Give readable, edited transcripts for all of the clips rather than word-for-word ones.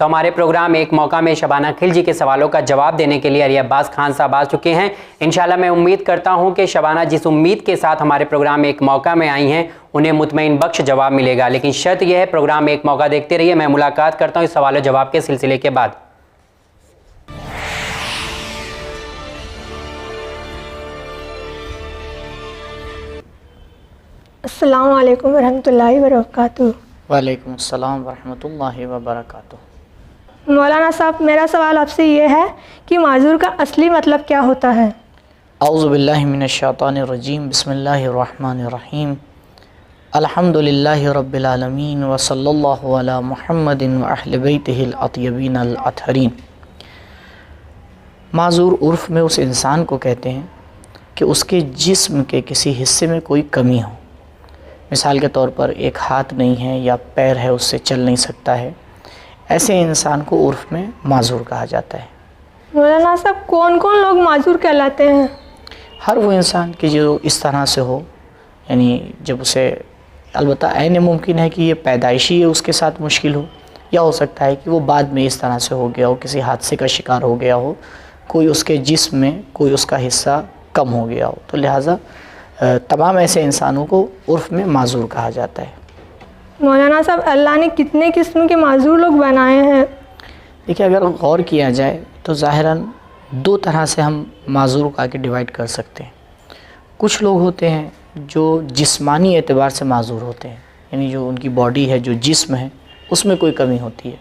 تو ہمارے پروگرام ایک موقع میں شبانہ کھل جی کے سوالوں کا جواب دینے کے لیے علی عباس خان صاحب آ چکے ہیں۔ انشاءاللہ میں امید کرتا ہوں کہ شبانہ جس امید کے ساتھ ہمارے پروگرام ایک موقع میں آئی ہیں انہیں مطمئن بخش جواب ملے گا، لیکن شرط یہ ہے پروگرام ایک موقع دیکھتے رہیے۔ میں ملاقات کرتا ہوں اس سوال و جواب کے سلسلے کے بعد۔ السلام علیکم ورحمۃ اللہ وبرکاتہ۔ وعلیکم السلام ورحمۃ اللہ وبرکاتہ۔ مولانا صاحب، میرا سوال آپ سے یہ ہے کہ معذور کا اصلی مطلب کیا ہوتا ہے؟ اعوذ باللہ من الشیطان الرجیم، بسم اللہ الرحمن الرحیم، الحمد للہ رب العالمین وصلی اللہ علی محمد واہل بیتہ الاطیبین الاطہرین۔ معذور عرف میں اس انسان کو کہتے ہیں کہ اس کے جسم کے کسی حصے میں کوئی کمی ہو، مثال کے طور پر ایک ہاتھ نہیں ہے یا پیر ہے اس سے چل نہیں سکتا ہے، ایسے انسان کو عرف میں معذور کہا جاتا ہے۔ مولانا صاحب، کون کون لوگ معذور کہلاتے ہیں؟ ہر وہ انسان کہ جو اس طرح سے ہو، یعنی جب اسے، البتہ عین ممکن ہے کہ یہ پیدائشی اس کے ساتھ مشکل ہو، یا ہو سکتا ہے کہ وہ بعد میں اس طرح سے ہو گیا ہو، کسی حادثے کا شکار ہو گیا ہو، کوئی اس کے جسم میں کوئی اس کا حصہ کم ہو گیا ہو، تو لہٰذا تمام ایسے انسانوں کو عرف میں معذور کہا جاتا ہے۔ مولانا صاحب، اللہ نے کتنے قسم کے معذور لوگ بنائے ہیں؟ دیکھیے، اگر غور کیا جائے تو ظاہراً دو طرح سے ہم معذور کو آگے ڈیوائڈ کر سکتے ہیں۔ کچھ لوگ ہوتے ہیں جو جسمانی اعتبار سے معذور ہوتے ہیں، یعنی جو ان کی باڈی ہے، جو جسم ہے، اس میں کوئی کمی ہوتی ہے،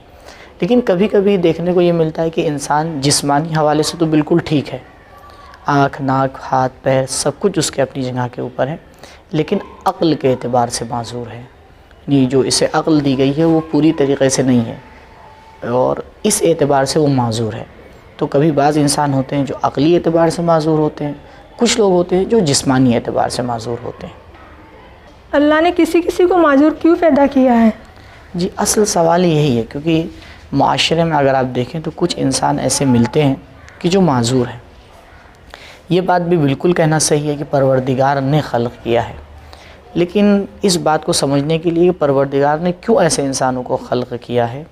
لیکن کبھی کبھی دیکھنے کو یہ ملتا ہے کہ انسان جسمانی حوالے سے تو بالکل ٹھیک ہے، آنکھ، ناک، ہاتھ، پیر سب کچھ اس کے اپنی جگہ کے اوپر ہے، لیکن عقل کے اعتبار سے معذور ہے، یعنی جو اسے عقل دی گئی ہے وہ پوری طریقے سے نہیں ہے، اور اس اعتبار سے وہ معذور ہے۔ تو کبھی بعض انسان ہوتے ہیں جو عقلی اعتبار سے معذور ہوتے ہیں، کچھ لوگ ہوتے ہیں جو جسمانی اعتبار سے معذور ہوتے ہیں۔ اللہ نے کسی کسی کو معذور کیوں پیدا کیا ہے؟ جی، اصل سوال یہی ہے، کیونکہ معاشرے میں اگر آپ دیکھیں تو کچھ انسان ایسے ملتے ہیں کہ جو معذور ہیں۔ یہ بات بھی بالکل کہنا صحیح ہے کہ پروردگار نے خلق کیا ہے، لیکن اس بات کو سمجھنے کے لیے پروردگار نے کیوں ایسے انسانوں کو خلق کیا ہے،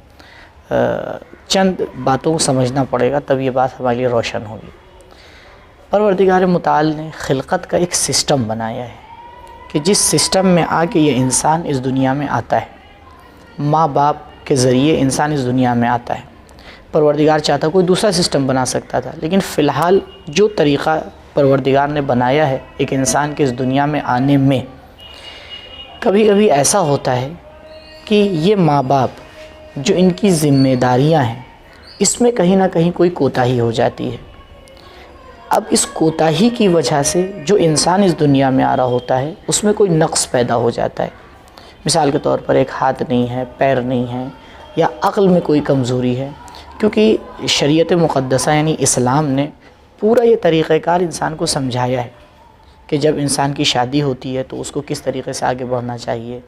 چند باتوں کو سمجھنا پڑے گا، تب یہ بات ہمارے لیے روشن ہوگی۔ پروردگار متعال نے خلقت کا ایک سسٹم بنایا ہے کہ جس سسٹم میں آ کے یہ انسان اس دنیا میں آتا ہے، ماں باپ کے ذریعے انسان اس دنیا میں آتا ہے۔ پروردگار چاہتا کوئی دوسرا سسٹم بنا سکتا تھا، لیکن فی الحال جو طریقہ پروردگار نے بنایا ہے ایک انسان کے اس دنیا میں آنے میں، کبھی کبھی ایسا ہوتا ہے کہ یہ ماں باپ جو ان کی ذمہ داریاں ہیں، اس میں کہیں نہ کہیں کوئی کوتاہی ہو جاتی ہے۔ اب اس کوتاہی کی وجہ سے جو انسان اس دنیا میں آ رہا ہوتا ہے اس میں کوئی نقص پیدا ہو جاتا ہے، مثال کے طور پر ایک ہاتھ نہیں ہے، پیر نہیں ہے، یا عقل میں کوئی کمزوری ہے، کیونکہ شریعت مقدسہ یعنی اسلام نے پورا یہ طریقہ کار انسان کو سمجھایا ہے کہ جب انسان کی شادی ہوتی ہے تو اس کو کس طریقے سے آگے بڑھنا چاہیے،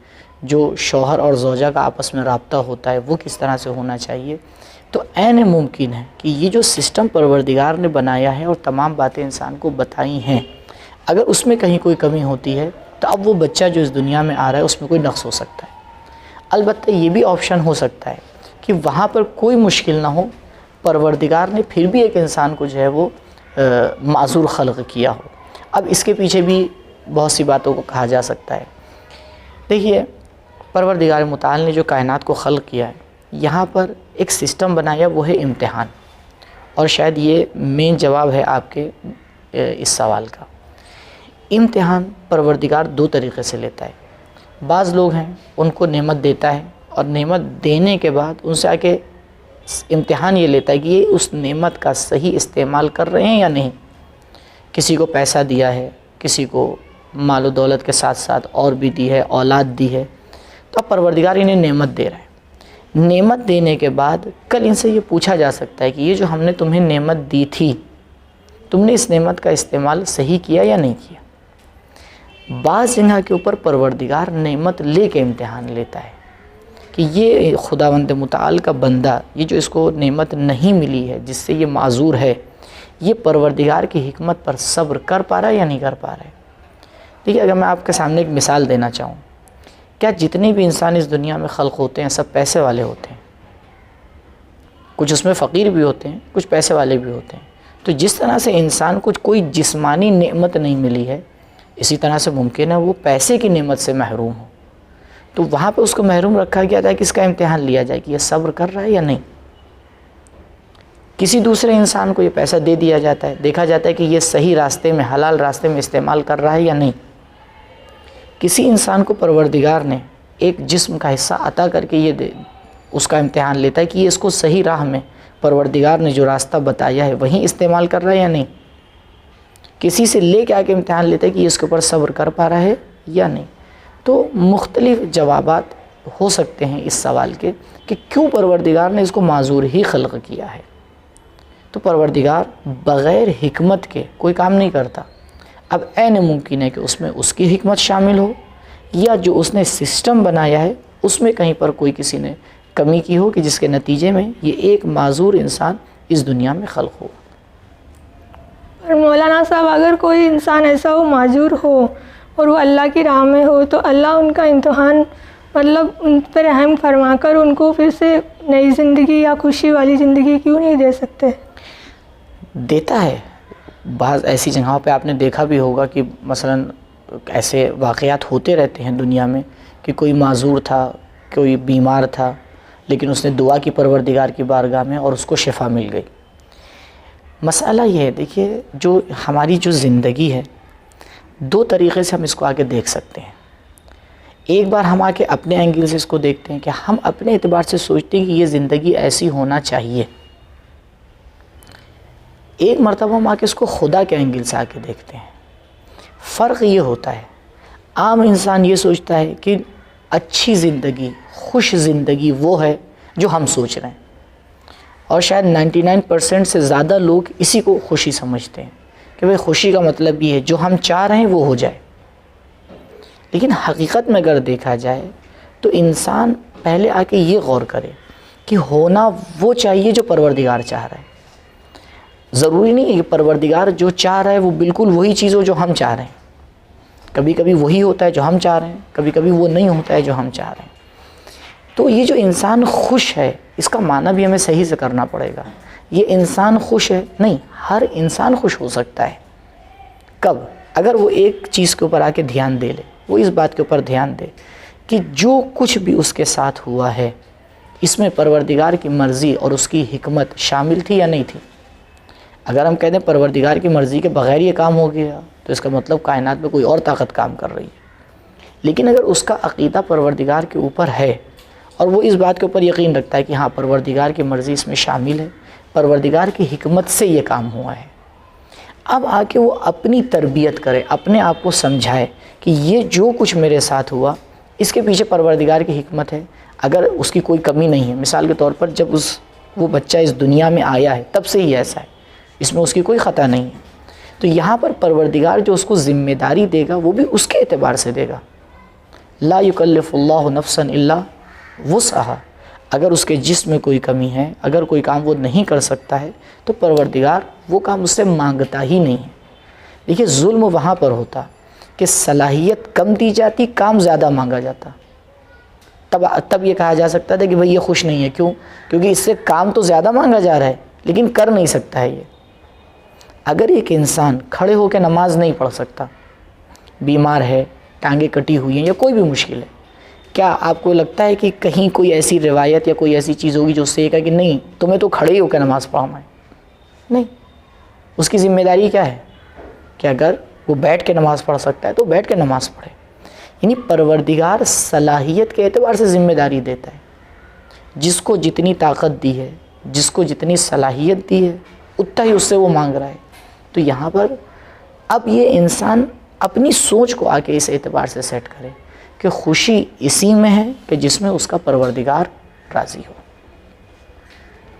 جو شوہر اور زوجہ کا آپس میں رابطہ ہوتا ہے وہ کس طرح سے ہونا چاہیے۔ تو عین ممکن ہے کہ یہ جو سسٹم پروردگار نے بنایا ہے اور تمام باتیں انسان کو بتائی ہیں، اگر اس میں کہیں کوئی کمی ہوتی ہے تو اب وہ بچہ جو اس دنیا میں آ رہا ہے اس میں کوئی نقص ہو سکتا ہے۔ البتہ یہ بھی آپشن ہو سکتا ہے کہ وہاں پر کوئی مشکل نہ ہو، پروردگار نے پھر بھی ایک انسان کو جو ہے وہ معذور خلق کیا ہو۔ اب اس کے پیچھے بھی بہت سی باتوں کو کہا جا سکتا ہے۔ دیکھیے، پروردگار متعال نے جو کائنات کو خلق کیا ہے، یہاں پر ایک سسٹم بنایا، وہ ہے امتحان، اور شاید یہ مین جواب ہے آپ کے اس سوال کا۔ امتحان پروردگار دو طریقے سے لیتا ہے۔ بعض لوگ ہیں ان کو نعمت دیتا ہے، اور نعمت دینے کے بعد ان سے آ کے امتحان یہ لیتا ہے کہ یہ اس نعمت کا صحیح استعمال کر رہے ہیں یا نہیں۔ کسی کو پیسہ دیا ہے، کسی کو مال و دولت کے ساتھ ساتھ اور بھی دی ہے، اولاد دی ہے، تو اب پروردگار انہیں نعمت دے رہا ہے۔ نعمت دینے کے بعد کل ان سے یہ پوچھا جا سکتا ہے کہ یہ جو ہم نے تمہیں نعمت دی تھی، تم نے اس نعمت کا استعمال صحیح کیا یا نہیں کیا۔ بعض جگہ کے اوپر پروردگار نعمت لے کے امتحان لیتا ہے کہ یہ خداوند متعال کا بندہ، یہ جو اس کو نعمت نہیں ملی ہے، جس سے یہ معذور ہے، یہ پروردگار کی حکمت پر صبر کر پا رہا ہے یا نہیں کر پا رہا ہے۔ دیکھیے، اگر میں آپ کے سامنے ایک مثال دینا چاہوں، کیا جتنے بھی انسان اس دنیا میں خلق ہوتے ہیں سب پیسے والے ہوتے ہیں؟ کچھ اس میں فقیر بھی ہوتے ہیں، کچھ پیسے والے بھی ہوتے ہیں. تو جس طرح سے انسان کو کوئی جسمانی نعمت نہیں ملی ہے، اسی طرح سے ممکن ہے وہ پیسے کی نعمت سے محروم ہو. تو وہاں پہ اس کو محروم رکھا گیا تھا کہ اس کا امتحان لیا جائے کہ یہ صبر کر رہا ہے یا نہیں. کسی دوسرے انسان کو یہ پیسہ دے دیا جاتا ہے، دیکھا جاتا ہے کہ یہ صحیح راستے میں، حلال راستے میں استعمال کر رہا ہے یا نہیں. کسی انسان کو پروردگار نے ایک جسم کا حصہ عطا کر کے یہ اس کا امتحان لیتا ہے کہ یہ اس کو صحیح راہ میں پروردگار نے جو راستہ بتایا ہے وہیں استعمال کر رہا ہے یا نہیں. کسی سے لے کے آ کے امتحان لیتا ہے کہ یہ اس کے اوپر صبر کر پا رہا ہے یا نہیں. تو مختلف جوابات ہو سکتے ہیں اس سوال کے کہ کیوں پروردگار نے اس کو معذور ہی خلق کیا ہے. تو پروردگار بغیر حکمت کے کوئی کام نہیں کرتا. اب عین ممکن ہے کہ اس میں اس کی حکمت شامل ہو، یا جو اس نے سسٹم بنایا ہے اس میں کہیں پر کوئی کسی نے کمی کی ہو کہ جس کے نتیجے میں یہ ایک معذور انسان اس دنیا میں خلق ہو. اور مولانا صاحب، اگر کوئی انسان ایسا ہو معذور ہو اور وہ اللہ کی راہ میں ہو، تو اللہ ان کا امتحان مطلب ان پر رحم فرما کر ان کو پھر سے نئی زندگی یا خوشی والی زندگی کیوں نہیں دے سکتے؟ دیتا ہے. بعض ایسی جگہوں پہ آپ نے دیکھا بھی ہوگا کہ مثلا ایسے واقعات ہوتے رہتے ہیں دنیا میں کہ کوئی معذور تھا، کوئی بیمار تھا، لیکن اس نے دعا کی پروردگار کی بارگاہ میں اور اس کو شفا مل گئی. مسئلہ یہ ہے، دیکھیے، جو ہماری جو زندگی ہے دو طریقے سے ہم اس کو آگے دیکھ سکتے ہیں. ایک بار ہم آ کے اپنے اینگل سے اس کو دیکھتے ہیں کہ ہم اپنے اعتبار سے سوچتے ہیں کہ یہ زندگی ایسی ہونا چاہیے. ایک مرتبہ ہم آ کے اس کو خدا کے اینگل سے آ کے دیکھتے ہیں. فرق یہ ہوتا ہے، عام انسان یہ سوچتا ہے کہ اچھی زندگی، خوش زندگی وہ ہے جو ہم سوچ رہے ہیں، اور شاید 99% سے زیادہ لوگ اسی کو خوشی سمجھتے ہیں کہ بھئی خوشی کا مطلب یہ ہے جو ہم چاہ رہے ہیں وہ ہو جائے. لیکن حقیقت میں اگر دیکھا جائے تو انسان پہلے آ کے یہ غور کرے کہ ہونا وہ چاہیے جو پروردگار چاہ رہا ہے. ضروری نہیں ہے کہ پروردگار جو چاہ رہا ہے وہ بالکل وہی چیز ہو جو ہم چاہ رہے ہیں. کبھی کبھی وہی ہوتا ہے جو ہم چاہ رہے ہیں، کبھی کبھی وہ نہیں ہوتا ہے جو ہم چاہ رہے ہیں. تو یہ جو انسان خوش ہے اس کا معنی بھی ہمیں صحیح سے کرنا پڑے گا. یہ انسان خوش ہے نہیں، ہر انسان خوش ہو سکتا ہے. کب؟ اگر وہ ایک چیز کے اوپر آ کے دھیان دے لے، وہ اس بات کے اوپر دھیان دے کہ جو کچھ بھی اس کے ساتھ ہوا ہے اس میں پروردگار کی مرضی اور اس کی حکمت شامل تھی یا نہیں تھی. اگر ہم کہتے ہیں پروردگار کی مرضی کے بغیر یہ کام ہو گیا تو اس کا مطلب کائنات میں کوئی اور طاقت کام کر رہی ہے. لیکن اگر اس کا عقیدہ پروردگار کے اوپر ہے اور وہ اس بات کے اوپر یقین رکھتا ہے کہ ہاں پروردگار کی مرضی اس میں شامل ہے، پروردگار کی حکمت سے یہ کام ہوا ہے، اب آ کے وہ اپنی تربیت کرے، اپنے آپ کو سمجھائے کہ یہ جو کچھ میرے ساتھ ہوا اس کے پیچھے پروردگار کی حکمت ہے. اگر اس کی کوئی کمی نہیں ہے، مثال کے طور پر جب وہ بچہ اس دنیا میں آیا ہے تب سے ہی ایسا ہے، اس میں اس کی کوئی خطا نہیں ہے، تو یہاں پر پروردگار جو اس کو ذمہ داری دے گا وہ بھی اس کے اعتبار سے دے گا. لا یکلف اللہ نفسا الا وسعہا. اگر اس کے جسم میں کوئی کمی ہے، اگر کوئی کام وہ نہیں کر سکتا ہے تو پروردگار وہ کام اس سے مانگتا ہی نہیں ہے. دیکھیے، ظلم وہاں پر ہوتا کہ صلاحیت کم دی جاتی، کام زیادہ مانگا جاتا. تب یہ کہا جا سکتا تھا کہ بھئی یہ خوش نہیں ہے. کیوں؟ کیونکہ اس سے کام تو زیادہ مانگا جا رہا ہے لیکن کر نہیں سکتا ہے. یہ اگر ایک انسان کھڑے ہو کے نماز نہیں پڑھ سکتا، بیمار ہے، ٹانگیں کٹی ہوئی ہیں یا کوئی بھی مشکل ہے، کیا آپ کو لگتا ہے کہ کہیں کوئی ایسی روایت یا کوئی ایسی چیز ہوگی جو اس سے یہ کہا کہ نہیں تمہیں تو کھڑے ہی ہو کے نماز پڑھنا ہے؟ نہیں. اس کی ذمہ داری کیا ہے کہ اگر وہ بیٹھ کے نماز پڑھ سکتا ہے تو بیٹھ کے نماز پڑھے. یعنی پروردگار صلاحیت کے اعتبار سے ذمہ داری دیتا ہے. جس کو جتنی طاقت دی ہے، جس کو جتنی صلاحیت دی ہے، اتنا ہی اس سے وہ مانگ رہا ہے. تو یہاں پر اب یہ انسان اپنی سوچ کو آ کے اس اعتبار سے سیٹ کرے کہ خوشی اسی میں ہے کہ جس میں اس کا پروردگار راضی ہو.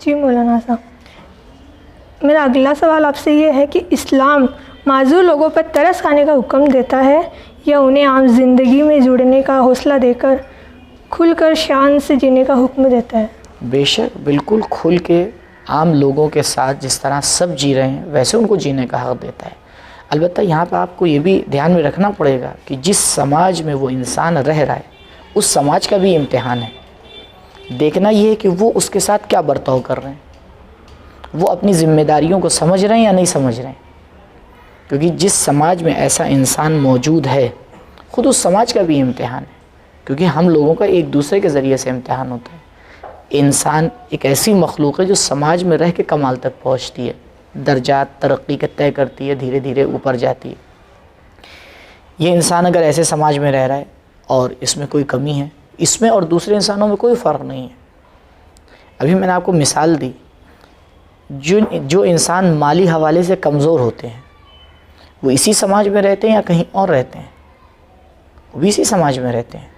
جی مولانا صاحب، میرا اگلا سوال آپ سے یہ ہے کہ اسلام معذور لوگوں پر ترس کھانے کا حکم دیتا ہے یا انہیں عام زندگی میں جڑنے کا حوصلہ دے کر کھل کر شان سے جینے کا حکم دیتا ہے؟ بے شک، بالکل کھل کے عام لوگوں کے ساتھ جس طرح سب جی رہے ہیں ویسے ان کو جینے کا حق دیتا ہے. البتہ یہاں پہ آپ کو یہ بھی دھیان میں رکھنا پڑے گا کہ جس سماج میں وہ انسان رہ رہا ہے اس سماج کا بھی امتحان ہے. دیکھنا یہ ہے کہ وہ اس کے ساتھ کیا برتاؤ کر رہے ہیں. وہ اپنی ذمہ داریوں کو سمجھ رہے ہیں یا نہیں سمجھ رہے ہیں. کیونکہ جس سماج میں ایسا انسان موجود ہے خود اس سماج کا بھی امتحان ہے، کیونکہ ہم لوگوں کا ایک دوسرے کے ذریعے سے امتحان ہوتا ہے. انسان ایک ایسی مخلوق ہے جو سماج میں رہ کے کمال تک پہنچتی ہے، درجات ترقی کے طے کرتی ہے، دھیرے دھیرے اوپر جاتی ہے. یہ انسان اگر ایسے سماج میں رہ رہا ہے اور اس میں کوئی کمی ہے، اس میں اور دوسرے انسانوں میں کوئی فرق نہیں ہے. ابھی میں نے آپ کو مثال دی، جو انسان مالی حوالے سے کمزور ہوتے ہیں وہ اسی سماج میں رہتے ہیں یا کہیں اور رہتے ہیں؟ وہ بھی اسی سماج میں رہتے ہیں.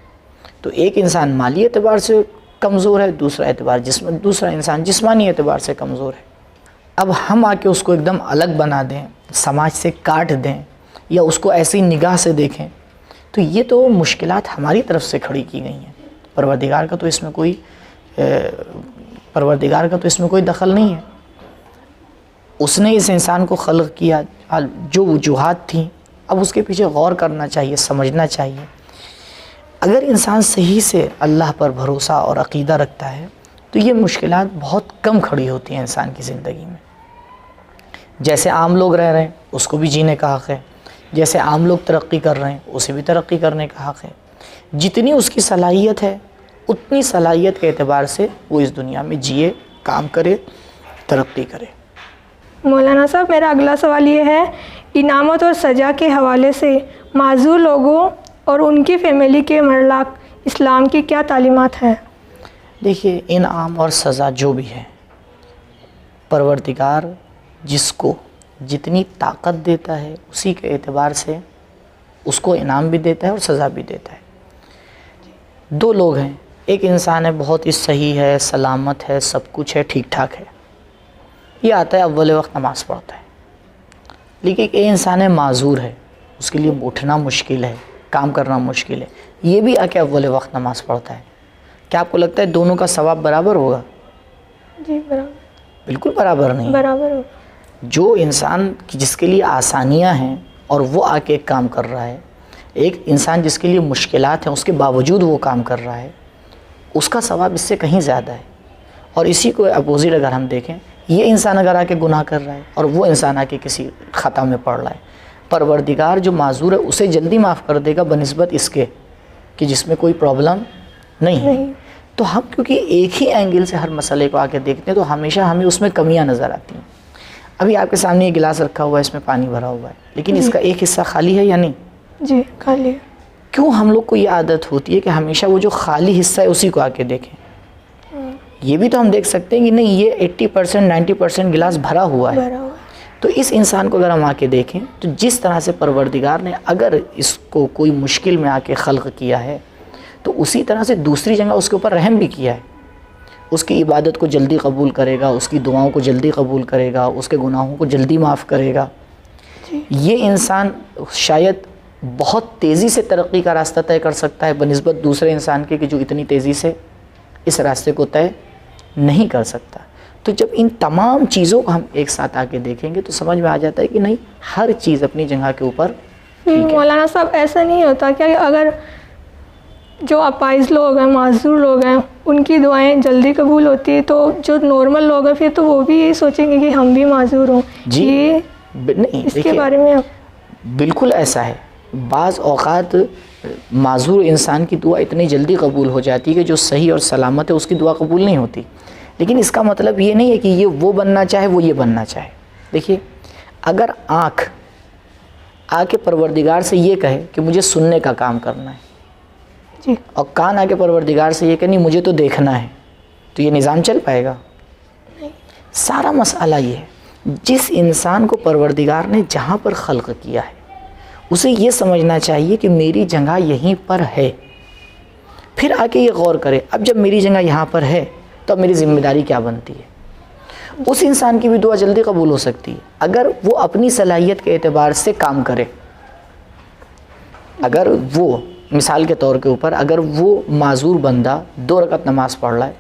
تو ایک انسان مالی اعتبار سے کمزور ہے، دوسرا انسان جسمانی اعتبار سے کمزور ہے. اب ہم آ کے اس کو ایک دم الگ بنا دیں، سماج سے کاٹ دیں یا اس کو ایسی نگاہ سے دیکھیں، تو یہ تو مشکلات ہماری طرف سے کھڑی کی گئی ہیں. پروردگار کا تو اس میں کوئی دخل نہیں ہے. اس نے اس انسان کو خلق کیا، جو وجوہات تھیں اب اس کے پیچھے غور کرنا چاہیے، سمجھنا چاہیے. اگر انسان صحیح سے اللہ پر بھروسہ اور عقیدہ رکھتا ہے تو یہ مشکلات بہت کم کھڑی ہوتی ہیں انسان کی زندگی میں. جیسے عام لوگ رہ رہے ہیں اس کو بھی جینے کا حق ہے، جیسے عام لوگ ترقی کر رہے ہیں اسے بھی ترقی کرنے کا حق ہے. جتنی اس کی صلاحیت ہے اتنی صلاحیت کے اعتبار سے وہ اس دنیا میں جیے، کام کرے، ترقی کرے. مولانا صاحب میرا اگلا سوال یہ ہے، انعامت اور سزا کے حوالے سے معذور لوگوں اور ان کی فیملی کے مرلاق اسلام کی کیا تعلیمات ہیں؟ دیکھیے، انعام اور سزا جو بھی ہے، پروردگار جس کو جتنی طاقت دیتا ہے اسی کے اعتبار سے اس کو انعام بھی دیتا ہے اور سزا بھی دیتا ہے. دو لوگ ہیں، ایک انسان ہے بہت ہی صحیح ہے، سلامت ہے، سب کچھ ہے، ٹھیک ٹھاک ہے، یہ آتا ہے اول وقت نماز پڑھتا ہے. لیکن ایک انسان ہے معذور ہے، اس کے لیے اٹھنا مشکل ہے، کام کرنا مشکل ہے، یہ بھی آ کے اول وقت نماز پڑھتا ہے. کیا آپ کو لگتا ہے دونوں کا ثواب برابر ہوگا؟ جی برابر. بالکل برابر نہیں. برابر ہو. جو انسان جس کے لیے آسانیاں ہیں اور وہ آ کے ایک کام کر رہا ہے، ایک انسان جس کے لیے مشکلات ہیں اس کے باوجود وہ کام کر رہا ہے، اس کا ثواب اس سے کہیں زیادہ ہے. اور اسی کو اپوزٹ اگر ہم دیکھیں، یہ انسان اگر آ کے گناہ کر رہا ہے اور وہ انسان آ کے کسی خطا میں پڑ رہا ہے، پروردگار جو معذور ہے اسے جلدی معاف کر دے گا بنسبت اس کے کہ جس میں کوئی پرابلم نہیں ہے. تو ہم کیونکہ ایک ہی اینگل سے ہر مسئلے کو آ کے دیکھتے ہیں تو ہمیشہ ہمیں اس میں کمیاں نظر آتی ہیں. ابھی آپ کے سامنے یہ گلاس رکھا ہوا ہے، اس میں پانی بھرا ہوا ہے، لیکن اس کا ایک حصہ خالی ہے یا نہیں؟ جی خالی ہے. کیوں ہم لوگ کو یہ عادت ہوتی ہے کہ ہمیشہ وہ جو خالی حصہ ہے اسی کو آ کے دیکھیں؟ یہ بھی تو ہم دیکھ سکتے ہیں کہ نہیں، یہ 80% 90% گلاس بھرا ہوا ہے. تو اس انسان کو اگر ہم آ کے دیکھیں تو جس طرح سے پروردگار نے اگر اس کو کوئی مشکل میں آ کے خلق کیا ہے تو اسی طرح سے دوسری جگہ اس کے اوپر رحم بھی کیا ہے. اس کی عبادت کو جلدی قبول کرے گا، اس کی دعاؤں کو جلدی قبول کرے گا، اس کے گناہوں کو جلدی معاف کرے گا. یہ انسان شاید بہت تیزی سے ترقی کا راستہ طے کر سکتا ہے بنسبت دوسرے انسان کے کہ جو اتنی تیزی سے اس راستے کو طے نہیں کر سکتا. تو جب ان تمام چیزوں کو ہم ایک ساتھ آ کے دیکھیں گے تو سمجھ میں آ جاتا ہے کہ نہیں، ہر چیز اپنی جگہ کے اوپر ٹھیک ہے. مولانا صاحب ایسا نہیں ہوتا کیا کہ اگر جو اپائز لوگ ہیں، معذور لوگ ہیں، ان کی دعائیں جلدی قبول ہوتی ہے تو جو نارمل لوگ ہیں پھر تو وہ بھی یہی سوچیں گے کہ ہم بھی معذور ہوں؟ جی نہیں، اس کے بارے میں بالکل ایسا ہے. بعض اوقات معذور انسان کی دعا اتنی جلدی قبول ہو جاتی ہے کہ جو صحیح اور سلامت ہے اس کی دعا قبول نہیں ہوتی. لیکن اس کا مطلب یہ نہیں ہے کہ یہ وہ بننا چاہے وہ یہ بننا چاہے. دیکھیے، اگر آنکھ آ کے پروردگار سے یہ کہے کہ مجھے سننے کا کام کرنا ہے جی، اور کان آ کے پروردگار سے یہ کہ نہیں مجھے تو دیکھنا ہے، تو یہ نظام چل پائے گا؟ سارا مسئلہ یہ ہے، جس انسان کو پروردگار نے جہاں پر خلق کیا ہے اسے یہ سمجھنا چاہیے کہ میری جگہ یہیں پر ہے. پھر آ کے یہ غور کرے اب جب میری جگہ یہاں پر ہے تو اب میری ذمہ داری کیا بنتی ہے. اس انسان کی بھی دعا جلدی قبول ہو سکتی ہے اگر وہ اپنی صلاحیت کے اعتبار سے کام کرے. اگر وہ مثال کے طور کے اوپر اگر وہ معذور بندہ 2 رکعت نماز پڑھ رہا ہے،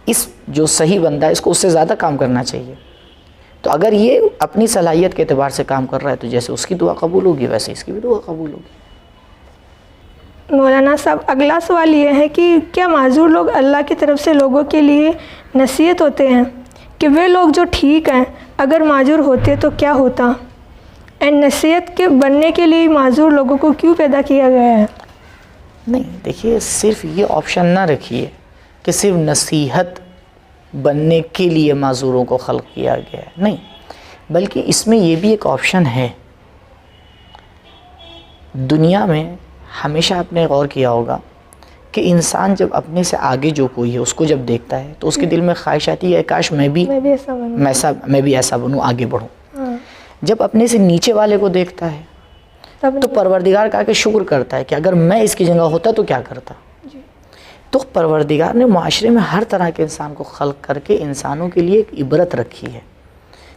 اس جو صحیح بندہ ہے اس کو اس سے زیادہ کام کرنا چاہیے. تو اگر یہ اپنی صلاحیت کے اعتبار سے کام کر رہا ہے تو جیسے اس کی دعا قبول ہوگی ویسے اس کی بھی دعا قبول ہوگی. مولانا صاحب اگلا سوال یہ ہے کہ کیا معذور لوگ اللہ کی طرف سے لوگوں کے لیے نصیحت ہوتے ہیں کہ وہ لوگ جو ٹھیک ہیں اگر معذور ہوتے تو کیا ہوتا، اینڈ نصیحت کے بننے کے لیے معذور لوگوں کو کیوں پیدا کیا گیا ہے؟ نہیں دیکھیے، صرف یہ آپشن نہ رکھیے کہ صرف نصیحت بننے کے لیے معذوروں کو خلق کیا گیا ہے، نہیں، بلکہ اس میں یہ بھی ایک آپشن ہے۔ دنیا میں ہمیشہ آپ نے غور کیا ہوگا کہ انسان جب اپنے سے آگے جو کوئی ہے اس کو جب دیکھتا ہے تو اس کے دل میں خواہش آتی ہے کاش میں بھی ایسا بنوں، آگے بڑھوں۔ جب اپنے سے نیچے والے کو دیکھتا ہے تو پروردگار کا کہ شکر کرتا ہے کہ اگر میں اس کی جگہ ہوتا تو کیا کرتا۔ تو پروردگار نے معاشرے میں ہر طرح کے انسان کو خلق کر کے انسانوں کے لیے ایک عبرت رکھی ہے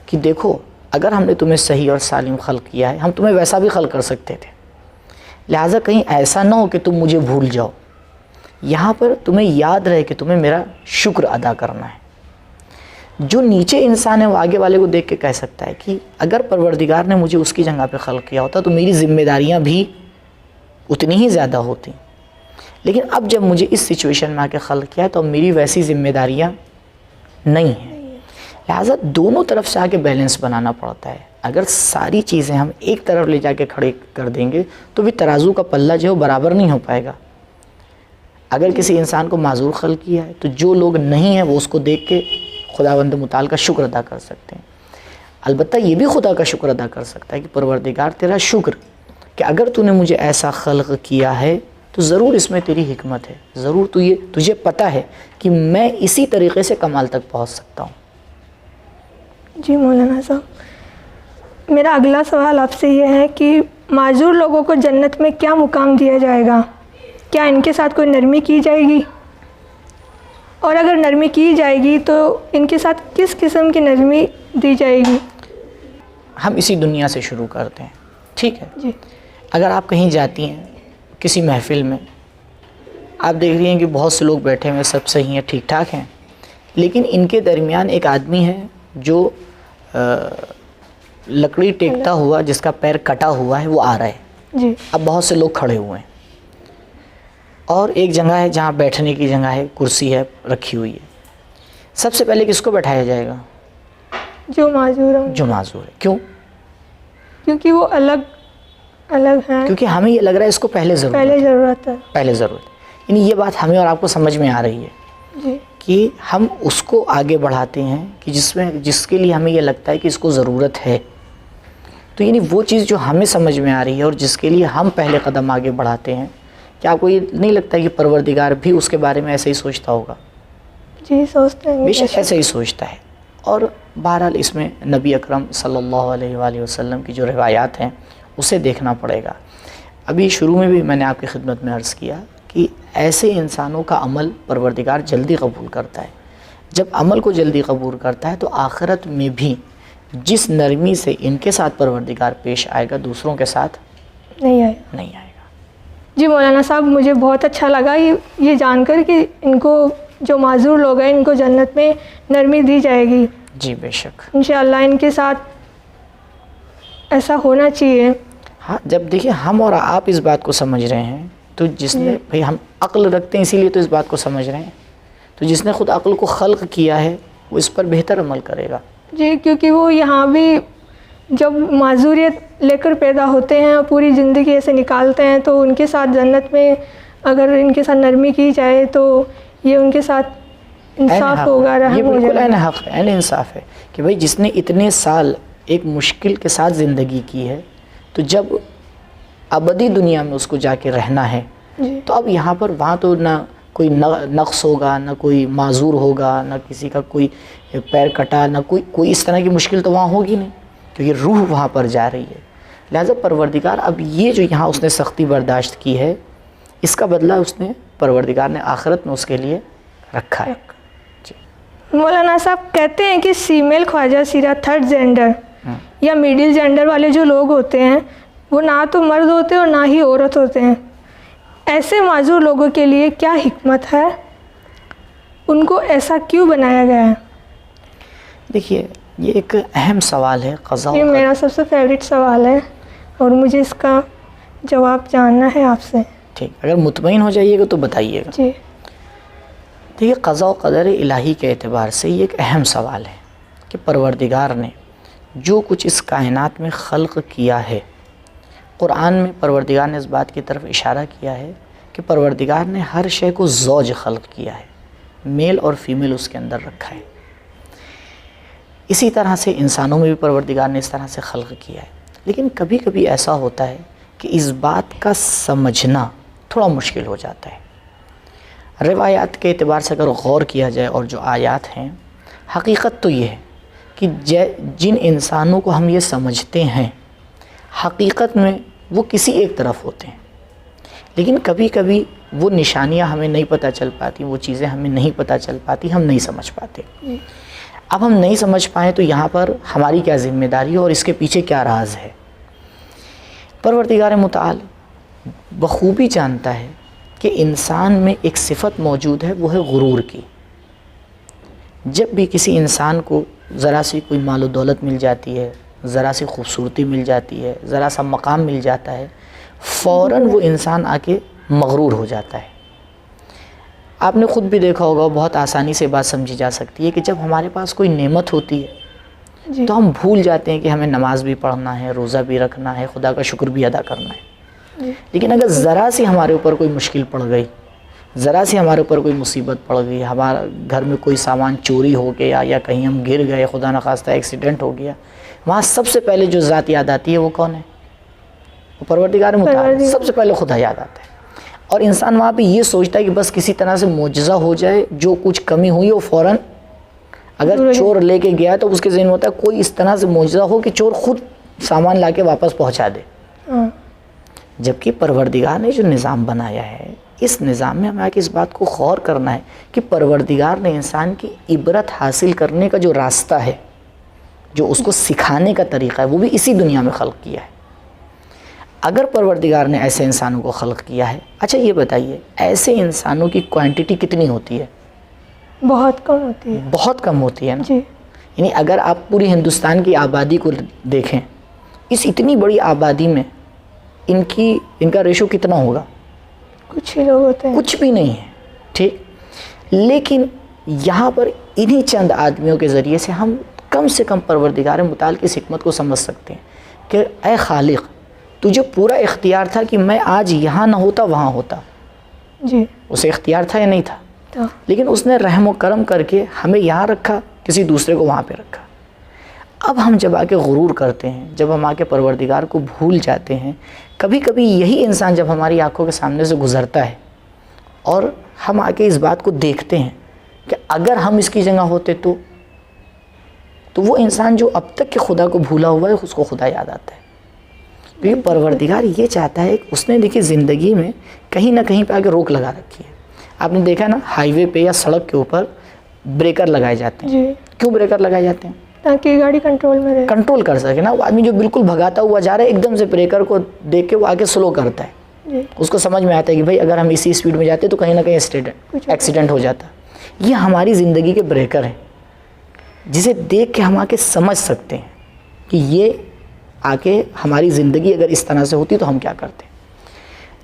کہ دیکھو اگر ہم نے تمہیں صحیح اور سالم خلق کیا ہے، ہم تمہیں ویسا بھی خلق کر سکتے تھے، لہٰذا کہیں ایسا نہ ہو کہ تم مجھے بھول جاؤ، یہاں پر تمہیں یاد رہے کہ تمہیں میرا شکر ادا کرنا ہے۔ جو نیچے انسان ہے وہ آگے والے کو دیکھ کے کہہ سکتا ہے کہ اگر پروردگار نے مجھے اس کی جگہ پہ خلق کیا ہوتا تو میری ذمہ داریاں بھی اتنی ہی زیادہ ہوتی، لیکن اب جب مجھے اس سچویشن میں آ کے خلق کیا ہے تو اب میری ویسی ذمہ داریاں نہیں ہیں، لہٰذا دونوں طرف سے آ کے بیلنس بنانا پڑتا ہے۔ اگر ساری چیزیں ہم ایک طرف لے جا کے کھڑے کر دیں گے تو بھی ترازو کا پلہ جو ہے برابر نہیں ہو پائے گا۔ اگر کسی انسان کو معذور خلق کیا ہے تو جو لوگ نہیں ہیں وہ اس کو دیکھ کے خداوند متعال کا شکر ادا کر سکتے ہیں، البتہ یہ بھی خدا کا شکر ادا کر سکتا ہے کہ پروردگار تیرا شکر کہ اگر تو نے مجھے ایسا خلق کیا ہے تو ضرور اس میں تیری حکمت ہے، ضرور تجھے پتہ ہے کہ میں اسی طریقے سے کمال تک پہنچ سکتا ہوں۔ جی مولانا صاحب، میرا اگلا سوال آپ سے یہ ہے کہ معذور لوگوں کو جنت میں کیا مقام دیا جائے گا؟ کیا ان کے ساتھ کوئی نرمی کی جائے گی؟ اور اگر نرمی کی جائے گی تو ان کے ساتھ کس قسم کی نرمی دی جائے گی؟ ہم اسی دنیا سے شروع کرتے ہیں، ٹھیک ہے؟ جی۔ اگر آپ کہیں جاتی ہیں کسی محفل میں، آپ دیکھ رہی ہیں کہ بہت سے لوگ بیٹھے ہوئے، سب صحیح ہیں، ٹھیک ٹھاک ہیں، لیکن ان کے درمیان ایک آدمی ہے جو لکڑی ٹیکتا ہوا، جس کا پیر کٹا ہوا ہے، وہ آ رہا ہے۔ جی۔ اب بہت سے لوگ کھڑے ہوئے ہیں اور ایک جگہ ہے جہاں بیٹھنے کی جگہ ہے، کرسی ہے رکھی ہوئی ہے، سب سے پہلے کس کو بیٹھایا جائے گا؟ جو معذور ہے۔ جو معذور ہے۔ کیوں؟ کیونکہ وہ الگ ہیں، کیونکہ ہمیں یہ لگ رہا ہے اس کو پہلے ضرورت ہے، یعنی یہ بات ہمیں اور آپ کو سمجھ میں آ رہی ہے جی، کہ ہم اس کو آگے بڑھاتے ہیں کہ جس کے لیے ہمیں یہ لگتا ہے کہ اس کو ضرورت ہے، تو یعنی وہ چیز جو ہمیں سمجھ میں آ رہی ہے اور جس کے لیے ہم پہلے قدم آگے بڑھاتے ہیں، کیا آپ کو یہ نہیں لگتا ہے کہ پروردگار بھی اس کے بارے میں ایسے ہی سوچتا ہوگا؟ جی سوچتے ہیں، بے شک ایسے ہی سوچتا ہے۔ اور بہرحال اس میں نبی اکرم صلی اللہ علیہ وآلہ وسلم کی جو روایات ہیں اسے دیکھنا پڑے گا۔ ابھی شروع میں بھی میں نے آپ کی خدمت میں عرض کیا کہ ایسے انسانوں کا عمل پروردگار جلدی قبول کرتا ہے۔ جب عمل کو جلدی قبول کرتا ہے تو آخرت میں بھی جس نرمی سے ان کے ساتھ پروردگار پیش آئے گا دوسروں کے ساتھ نہیں آئے گا۔ جی مولانا صاحب، مجھے بہت اچھا لگا یہ جان کر کہ ان کو جو معذور لوگ ہیں ان کو جنت میں نرمی دی جائے گی۔ جی بے شک، انشاءاللہ ان کے ساتھ ایسا ہونا چاہیے۔ ہاں، جب دیکھیں ہم اور آپ اس بات کو سمجھ رہے ہیں تو جس نے بھئی ہم عقل رکھتے ہیں اسی لیے تو اس بات کو سمجھ رہے ہیں، تو جس نے خود عقل کو خلق کیا ہے وہ اس پر بہتر عمل کرے گا۔ جی، کیونکہ وہ یہاں بھی جب معذوریت لے کر پیدا ہوتے ہیں اور پوری زندگی ایسے نکالتے ہیں تو ان کے ساتھ جنت میں اگر ان کے ساتھ نرمی کی جائے تو یہ ان کے ساتھ انصاف ہوگا، رحم یہ ہو بالکل جائے عین حق ہے، عین انصاف ہے کہ بھئی جس نے اتنے سال ایک مشکل کے ساتھ زندگی کی ہے تو جب ابدی دنیا میں اس کو جا کے رہنا ہے تو اب یہاں پر وہاں تو نہ کوئی نقص ہوگا، نہ کوئی معذور ہوگا، نہ کسی کا کوئی پیر کٹا، نہ کوئی اس طرح کی مشکل تو وہاں ہوگی نہیں، کیونکہ روح وہاں پر جا رہی ہے۔ لہٰذا پروردگار اب یہ جو یہاں اس نے سختی برداشت کی ہے اس کا بدلہ اس نے پروردگار نے آخرت میں اس کے لیے رکھا ہے۔ جی مولانا صاحب کہتے ہیں کہ فیمیل خواجہ سیرا تھرڈ جینڈر یا میڈل جینڈر والے جو لوگ ہوتے ہیں وہ نہ تو مرد ہوتے ہیں اور نہ ہی عورت ہوتے ہیں، ایسے معذور لوگوں کے لیے کیا حکمت ہے؟ ان کو ایسا کیوں بنایا گیا ہے؟ دیکھیے یہ ایک اہم سوال ہے، قضاء یہ میرا سب سے فیوریٹ سوال ہے اور مجھے اس کا جواب جاننا ہے آپ سے۔ ٹھیک، اگر مطمئن ہو جائیے گا تو بتائیے گا۔ جی، دیکھیے قضاء و قدر الہی کے اعتبار سے یہ ایک اہم سوال ہے۔ کہ پروردگار نے جو کچھ اس کائنات میں خلق کیا ہے، قرآن میں پروردگار نے اس بات کی طرف اشارہ کیا ہے کہ پروردگار نے ہر شے کو زوج خلق کیا ہے، میل اور فیمیل اس کے اندر رکھا ہے۔ اسی طرح سے انسانوں میں بھی پروردگار نے اس طرح سے خلق کیا ہے، لیکن کبھی کبھی ایسا ہوتا ہے کہ اس بات کا سمجھنا تھوڑا مشکل ہو جاتا ہے۔ روایات کے اعتبار سے اگر غور کیا جائے اور جو آیات ہیں، حقیقت تو یہ ہے کہ جن انسانوں کو ہم یہ سمجھتے ہیں حقیقت میں وہ کسی ایک طرف ہوتے ہیں، لیکن کبھی کبھی وہ نشانیاں ہمیں نہیں پتہ چل پاتی، وہ چیزیں ہمیں نہیں پتہ چل پاتی، ہم نہیں سمجھ پاتے۔ اب ہم نہیں سمجھ پائیں تو یہاں پر ہماری کیا ذمہ داری ہے اور اس کے پیچھے کیا راز ہے؟ پروردگار متعال بخوبی جانتا ہے کہ انسان میں ایک صفت موجود ہے، وہ ہے غرور کی۔ جب بھی کسی انسان کو ذرا سی کوئی مال و دولت مل جاتی ہے، ذرا سی خوبصورتی مل جاتی ہے، ذرا سا مقام مل جاتا ہے، فوراً وہ انسان آ کے مغرور ہو جاتا ہے۔ آپ نے خود بھی دیکھا ہوگا، بہت آسانی سے بات سمجھی جا سکتی ہے کہ جب ہمارے پاس کوئی نعمت ہوتی ہے تو ہم بھول جاتے ہیں کہ ہمیں نماز بھی پڑھنا ہے، روزہ بھی رکھنا ہے، خدا کا شکر بھی ادا کرنا ہے۔ لیکن اگر ذرا سی ہمارے اوپر کوئی مشکل پڑ گئی، ذرا سی ہمارے اوپر کوئی مصیبت پڑ گئی، ہمارا گھر میں کوئی سامان چوری ہو گیا یا کہیں ہم گر گئے، خدا نخواستہ ایکسیڈنٹ ہو گیا، وہاں سب سے پہلے جو ذات یاد آتی ہے وہ کون ہے؟ وہ پروردگار متعال، سب سے پہلے خدا یاد آتا ہے۔ اور انسان وہاں پہ یہ سوچتا ہے کہ بس کسی طرح سے معجزہ ہو جائے، جو کچھ کمی ہوئی وہ فوراً، اگر چور لے کے گیا ہے تو اس کے ذہن میں ہوتا ہے کوئی اس طرح سے معجزہ ہو کہ چور خود سامان لا کے واپس پہنچا دے۔ جبکہ پروردگار نے جو نظام بنایا ہے، اس نظام میں ہمیں آ کے اس بات کو غور کرنا ہے کہ پروردگار نے انسان کی عبرت حاصل کرنے کا جو راستہ ہے، جو اس کو سکھانے کا طریقہ ہے، وہ بھی اسی دنیا میں خلق کیا ہے۔ اگر پروردگار نے ایسے انسانوں کو خلق کیا ہے، اچھا یہ بتائیے ایسے انسانوں کی کوانٹٹی کتنی ہوتی ہے؟ بہت کم ہوتی ہے۔ بہت کم ہوتی ہے نا؟ جی۔ یعنی اگر آپ پوری ہندوستان کی آبادی کو دیکھیں، اس اتنی بڑی آبادی میں ان کا ریشو کتنا ہوگا؟ کچھ ہی لوگ ہوتے ہیں، کچھ بھی نہیں ہے، ٹھیک؟ لیکن یہاں پر انہی چند آدمیوں کے ذریعے سے ہم کم سے کم پروردگار متعال کی حکمت کو سمجھ سکتے ہیں کہ اے خالق، تجھے پورا اختیار تھا کہ میں آج یہاں نہ ہوتا وہاں ہوتا۔ جی، اسے اختیار تھا یا نہیں تھا؟ تھا۔ لیکن اس نے رحم و کرم کر کے ہمیں یہاں رکھا، کسی دوسرے کو وہاں پہ رکھا۔ اب ہم جب آ کے غرور کرتے ہیں، جب ہم آ کے پروردگار کو بھول جاتے ہیں، کبھی کبھی یہی انسان جب ہماری آنکھوں کے سامنے سے گزرتا ہے اور ہم آ کے اس بات کو دیکھتے ہیں کہ اگر ہم اس کی جگہ ہوتے تو وہ انسان جو اب تک کہ خدا کو بھولا ہوا ہے، اس کو خدا یاد آتا ہے۔ کیونکہ پروردگار یہ چاہتا ہے کہ اس نے دیکھی زندگی میں کہیں نہ کہیں پہ آ کے روک لگا رکھی ہے۔ آپ نے دیکھا نا، ہائی وے پہ یا سڑک کے اوپر بریکر لگائے جاتے ہیں۔ جی، کیوں بریکر لگائے جاتے ہیں؟ تاکہ گاڑی کنٹرول میں رہے، کنٹرول کر سکے نا۔ وہ آدمی جو بالکل بھگاتا ہوا جا رہا ہے، ایک دم سے بریکر کو دیکھ کے وہ آگے سلو کرتا ہے۔ جی، اس کو سمجھ میں آتا ہے کہ بھائی اگر ہم اسی اسپیڈ میں جاتے تو کہیں نہ کہیں ایکسیڈنٹ ہو جاتا۔ یہ ہماری زندگی کے بریکر ہیں، جسے دیکھ کے ہم آ کے سمجھ سکتے ہیں کہ یہ آ کے ہماری زندگی اگر اس طرح سے ہوتی تو ہم کیا کرتے۔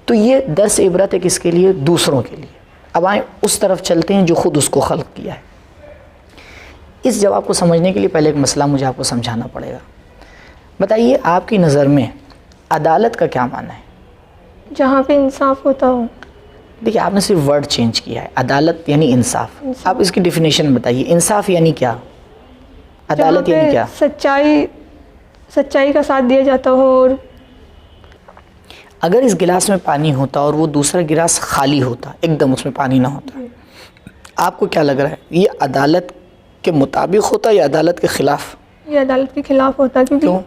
تو یہ درس عبرت ہے کس کے لیے؟ دوسروں کے لیے۔ اب آئیں اس طرف چلتے ہیں جو خود اس کو خلق کیا ہے۔ اس جواب کو سمجھنے کے لیے پہلے ایک مسئلہ مجھے آپ کو سمجھانا پڑے گا۔ بتائیے آپ کی نظر میں عدالت کا کیا معنی ہے؟ جہاں پہ انصاف ہوتا ہو۔ دیکھیے، آپ نے صرف ورڈ چینج کیا ہے، عدالت یعنی انصاف۔ آپ اس کی ڈیفینیشن بتائیے، انصاف یعنی کیا، عدالت یعنی کیا؟ سچائی کا ساتھ دیا جاتا ہو۔ اور اگر اس گلاس میں پانی ہوتا اور وہ دوسرا گلاس خالی ہوتا، ایک دم اس میں پانی نہ ہوتا، آپ کو کیا لگ رہا ہے یہ عدالت کے مطابق ہوتا یا عدالت کے خلاف؟ یہ عدالت کے خلاف ہوتا، کیونکہ کیوں؟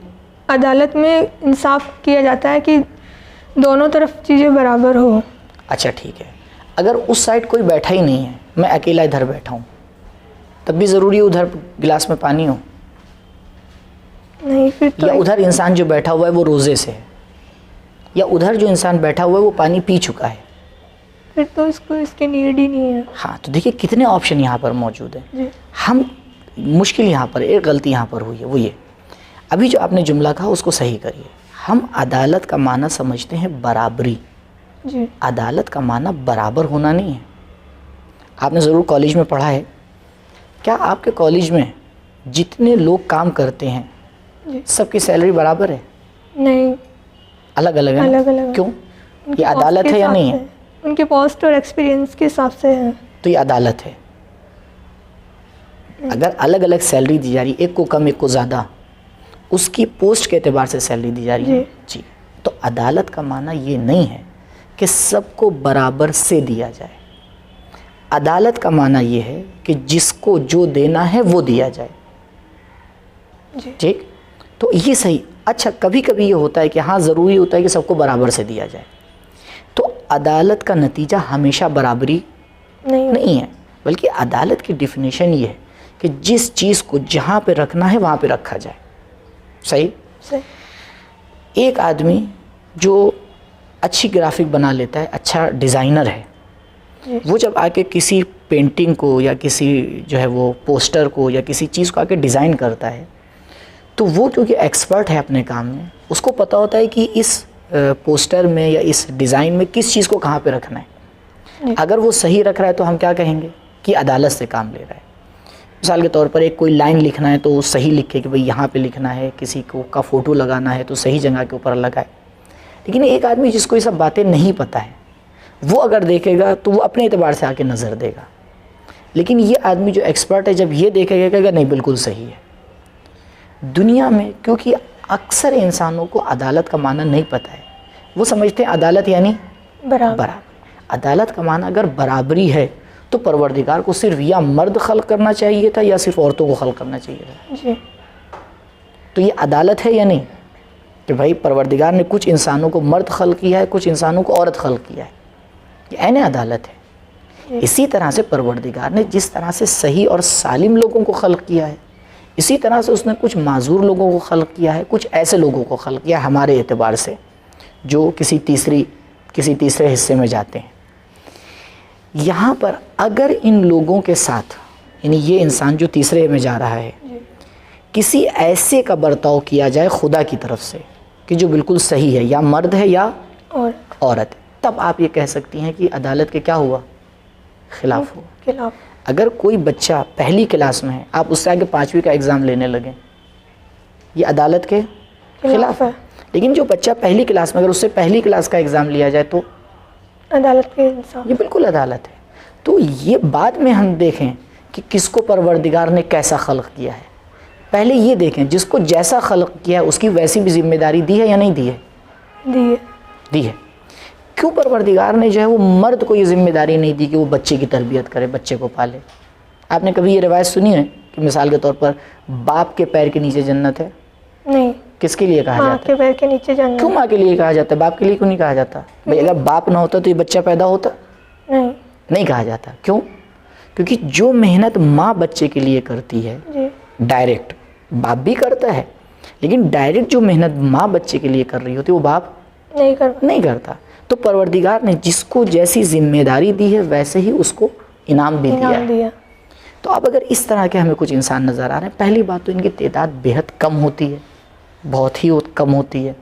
عدالت میں انصاف کیا جاتا ہے کہ دونوں طرف چیزیں برابر ہو۔ اچھا ٹھیک ہے، اگر اس سائڈ کوئی بیٹھا ہی نہیں ہے، میں اکیلا ادھر بیٹھا ہوں، تب بھی ضروری ہے ادھر گلاس میں پانی ہو؟ نہیں، پھر تو یا ادھر انسان جو بیٹھا ہوا ہے وہ روزے سے ہے، یا ادھر جو انسان بیٹھا ہوا ہے وہ پانی پی چکا ہے؟ پھر تو اس کو اس کی نیڈ ہی نہیں ہے۔ ہاں، تو دیکھیے کتنے آپشن یہاں پر موجود ہیں۔ جی، ہم مشکل یہاں پر ایک غلطی یہاں پر ہوئی ہے، وہ یہ ابھی جو آپ نے جملہ کہا اس کو صحیح کریے۔ ہم عدالت کا معنی سمجھتے ہیں برابری۔ جی، عدالت کا معنی برابر ہونا نہیں ہے۔ آپ نے ضرور کالج میں پڑھا ہے، کیا آپ کے کالج میں جتنے لوگ کام کرتے ہیں جی سب کی سیلری برابر ہے؟ نہیں، الگ الگ ہے نا؟ الگ الگ ہے۔ کیوں؟ ان کی یہ پوسٹ عدالت کے ہے یا حساب نہیں ہے؟ سے، ان کے پوسٹ اور ایکسپیرینس کے حساب سے ہے۔ تو یہ عدالت ہے؟ اگر الگ الگ سیلری دی جا رہی، ایک کو کم ایک کو زیادہ، اس کی پوسٹ کے اعتبار سے سیلری دی جا رہی ہے جی، تو عدالت کا معنی یہ نہیں ہے کہ سب کو برابر سے دیا جائے۔ عدالت کا معنی یہ ہے کہ جس کو جو دینا ہے وہ دیا جائے، جی ٹھیک؟ تو یہ صحیح۔ اچھا کبھی کبھی یہ ہوتا ہے کہ ہاں ضروری ہوتا ہے کہ سب کو برابر سے دیا جائے، تو عدالت کا نتیجہ ہمیشہ برابری نہیں ہے، بلکہ عدالت کی ڈیفینیشن یہ ہے کہ جس چیز کو جہاں پہ رکھنا ہے وہاں پہ رکھا جائے۔ صحیح؟ صحیح۔ ایک آدمی جو اچھی گرافک بنا لیتا ہے، اچھا ڈیزائنر ہے، جی وہ جب آ کے کسی پینٹنگ کو یا کسی جو ہے وہ پوسٹر کو یا کسی چیز کو آ کے ڈیزائن کرتا ہے، تو وہ کیونکہ ایکسپرٹ ہے اپنے کام میں، اس کو پتہ ہوتا ہے کہ اس پوسٹر میں یا اس ڈیزائن میں کس چیز کو کہاں پہ رکھنا ہے۔ اگر وہ صحیح رکھ رہا ہے تو ہم کیا کہیں گے کہ عدالت سے کام لے رہا ہے۔ مثال کے طور پر ایک کوئی لائن لکھنا ہے تو وہ صحیح لکھے کہ بھئی یہاں پہ لکھنا ہے، کسی کو کا فوٹو لگانا ہے تو صحیح جگہ کے اوپر لگائے۔ لیکن ایک آدمی جس کو یہ سب باتیں نہیں پتہ ہے، وہ اگر دیکھے گا تو وہ اپنے اعتبار سے آ کے نظر دے گا، لیکن یہ آدمی جو ایکسپرٹ ہے جب یہ دیکھے گا کہے گا نہیں بالکل صحیح ہے۔ دنیا میں کیونکہ اکثر انسانوں کو عدالت کا معنی نہیں پتہ ہے، وہ سمجھتے ہیں عدالت یعنی برابر۔ عدالت کا معنی اگر برابری ہے تو پروردگار کو صرف یا مرد خلق کرنا چاہیے تھا یا صرف عورتوں کو خلق کرنا چاہیے تھا؟ جی تو یہ عدالت ہے یا نہیں کہ بھائی پروردگار نے کچھ انسانوں کو مرد خلق کیا ہے، کچھ انسانوں کو عورت خلق کیا ہے؟ یہ عین عدالت ہے۔ اسی طرح سے پروردگار نے جس طرح سے صحیح اور سالم لوگوں کو خلق کیا ہے، اسی طرح سے اس نے کچھ معذور لوگوں کو خلق کیا ہے، کچھ ایسے لوگوں کو خلق کیا ہے ہمارے اعتبار سے جو کسی تیسرے حصے میں جاتے ہیں۔ یہاں پر اگر ان لوگوں کے ساتھ، یعنی یہ انسان جو تیسرے میں جا رہا ہے، کسی ایسے کا برتاؤ کیا جائے خدا کی طرف سے کہ جو بالکل صحیح ہے، یا مرد ہے یا عورت ہے، تب آپ یہ کہہ سکتی ہیں کہ عدالت کے کیا ہوا؟ خلاف ہوا۔ اگر کوئی بچہ پہلی کلاس میں ہے، آپ اس سے آگے 5ویں کا ایگزام لینے لگیں، یہ عدالت کے خلاف ہے۔ لیکن جو بچہ پہلی کلاس میں، اگر اس سے پہلی کلاس کا ایگزام لیا جائے تو عدالت کے انصاف، یہ بالکل عدالت ہے۔ تو یہ بعد میں ہم دیکھیں کہ کس کو پروردگار نے کیسا خلق کیا ہے، پہلے یہ دیکھیں جس کو جیسا خلق کیا ہے اس کی ویسی بھی ذمہ داری دی ہے یا نہیں دی ہے؟ دی ہے۔ کیوں پروردگار نے جو ہے وہ مرد کو یہ ذمہ داری نہیں دی کہ وہ بچے کی تربیت کرے، بچے کو پالے؟ آپ نے کبھی یہ روایت سنی ہے کہ مثال کے طور پر باپ کے پیر کے نیچے جنت ہے؟ نہیں۔ کس کے لیے کہا ماں جاتا کے پیر کے نیچے جنت۔ کیوں ماں کے لیے کہا جاتا ہے، باپ کے لیے کیوں نہیں کہا جاتا؟ بھئی اگر باپ نہ ہوتا تو یہ بچہ پیدا ہوتا؟ نہیں کہا جاتا۔ کیوں؟ کیونکہ جو محنت ماں بچے کے لیے کرتی ہے ڈائریکٹ، باپ بھی کرتا ہے، لیکن ڈائریکٹ جو محنت ماں بچے کے لیے کر رہی ہوتی ہے وہ باپ نہیں کرتا۔ تو پروردگار نے جس کو جیسی ذمہ داری دی ہے ویسے ہی اس کو انعام بھی دیا ہے۔ تو اب اگر اس طرح کے ہمیں کچھ انسان نظر آ رہے ہیں، پہلی بات تو ان کی تعداد بہت کم ہوتی ہے، بہت ہی کم ہوتی ہے۔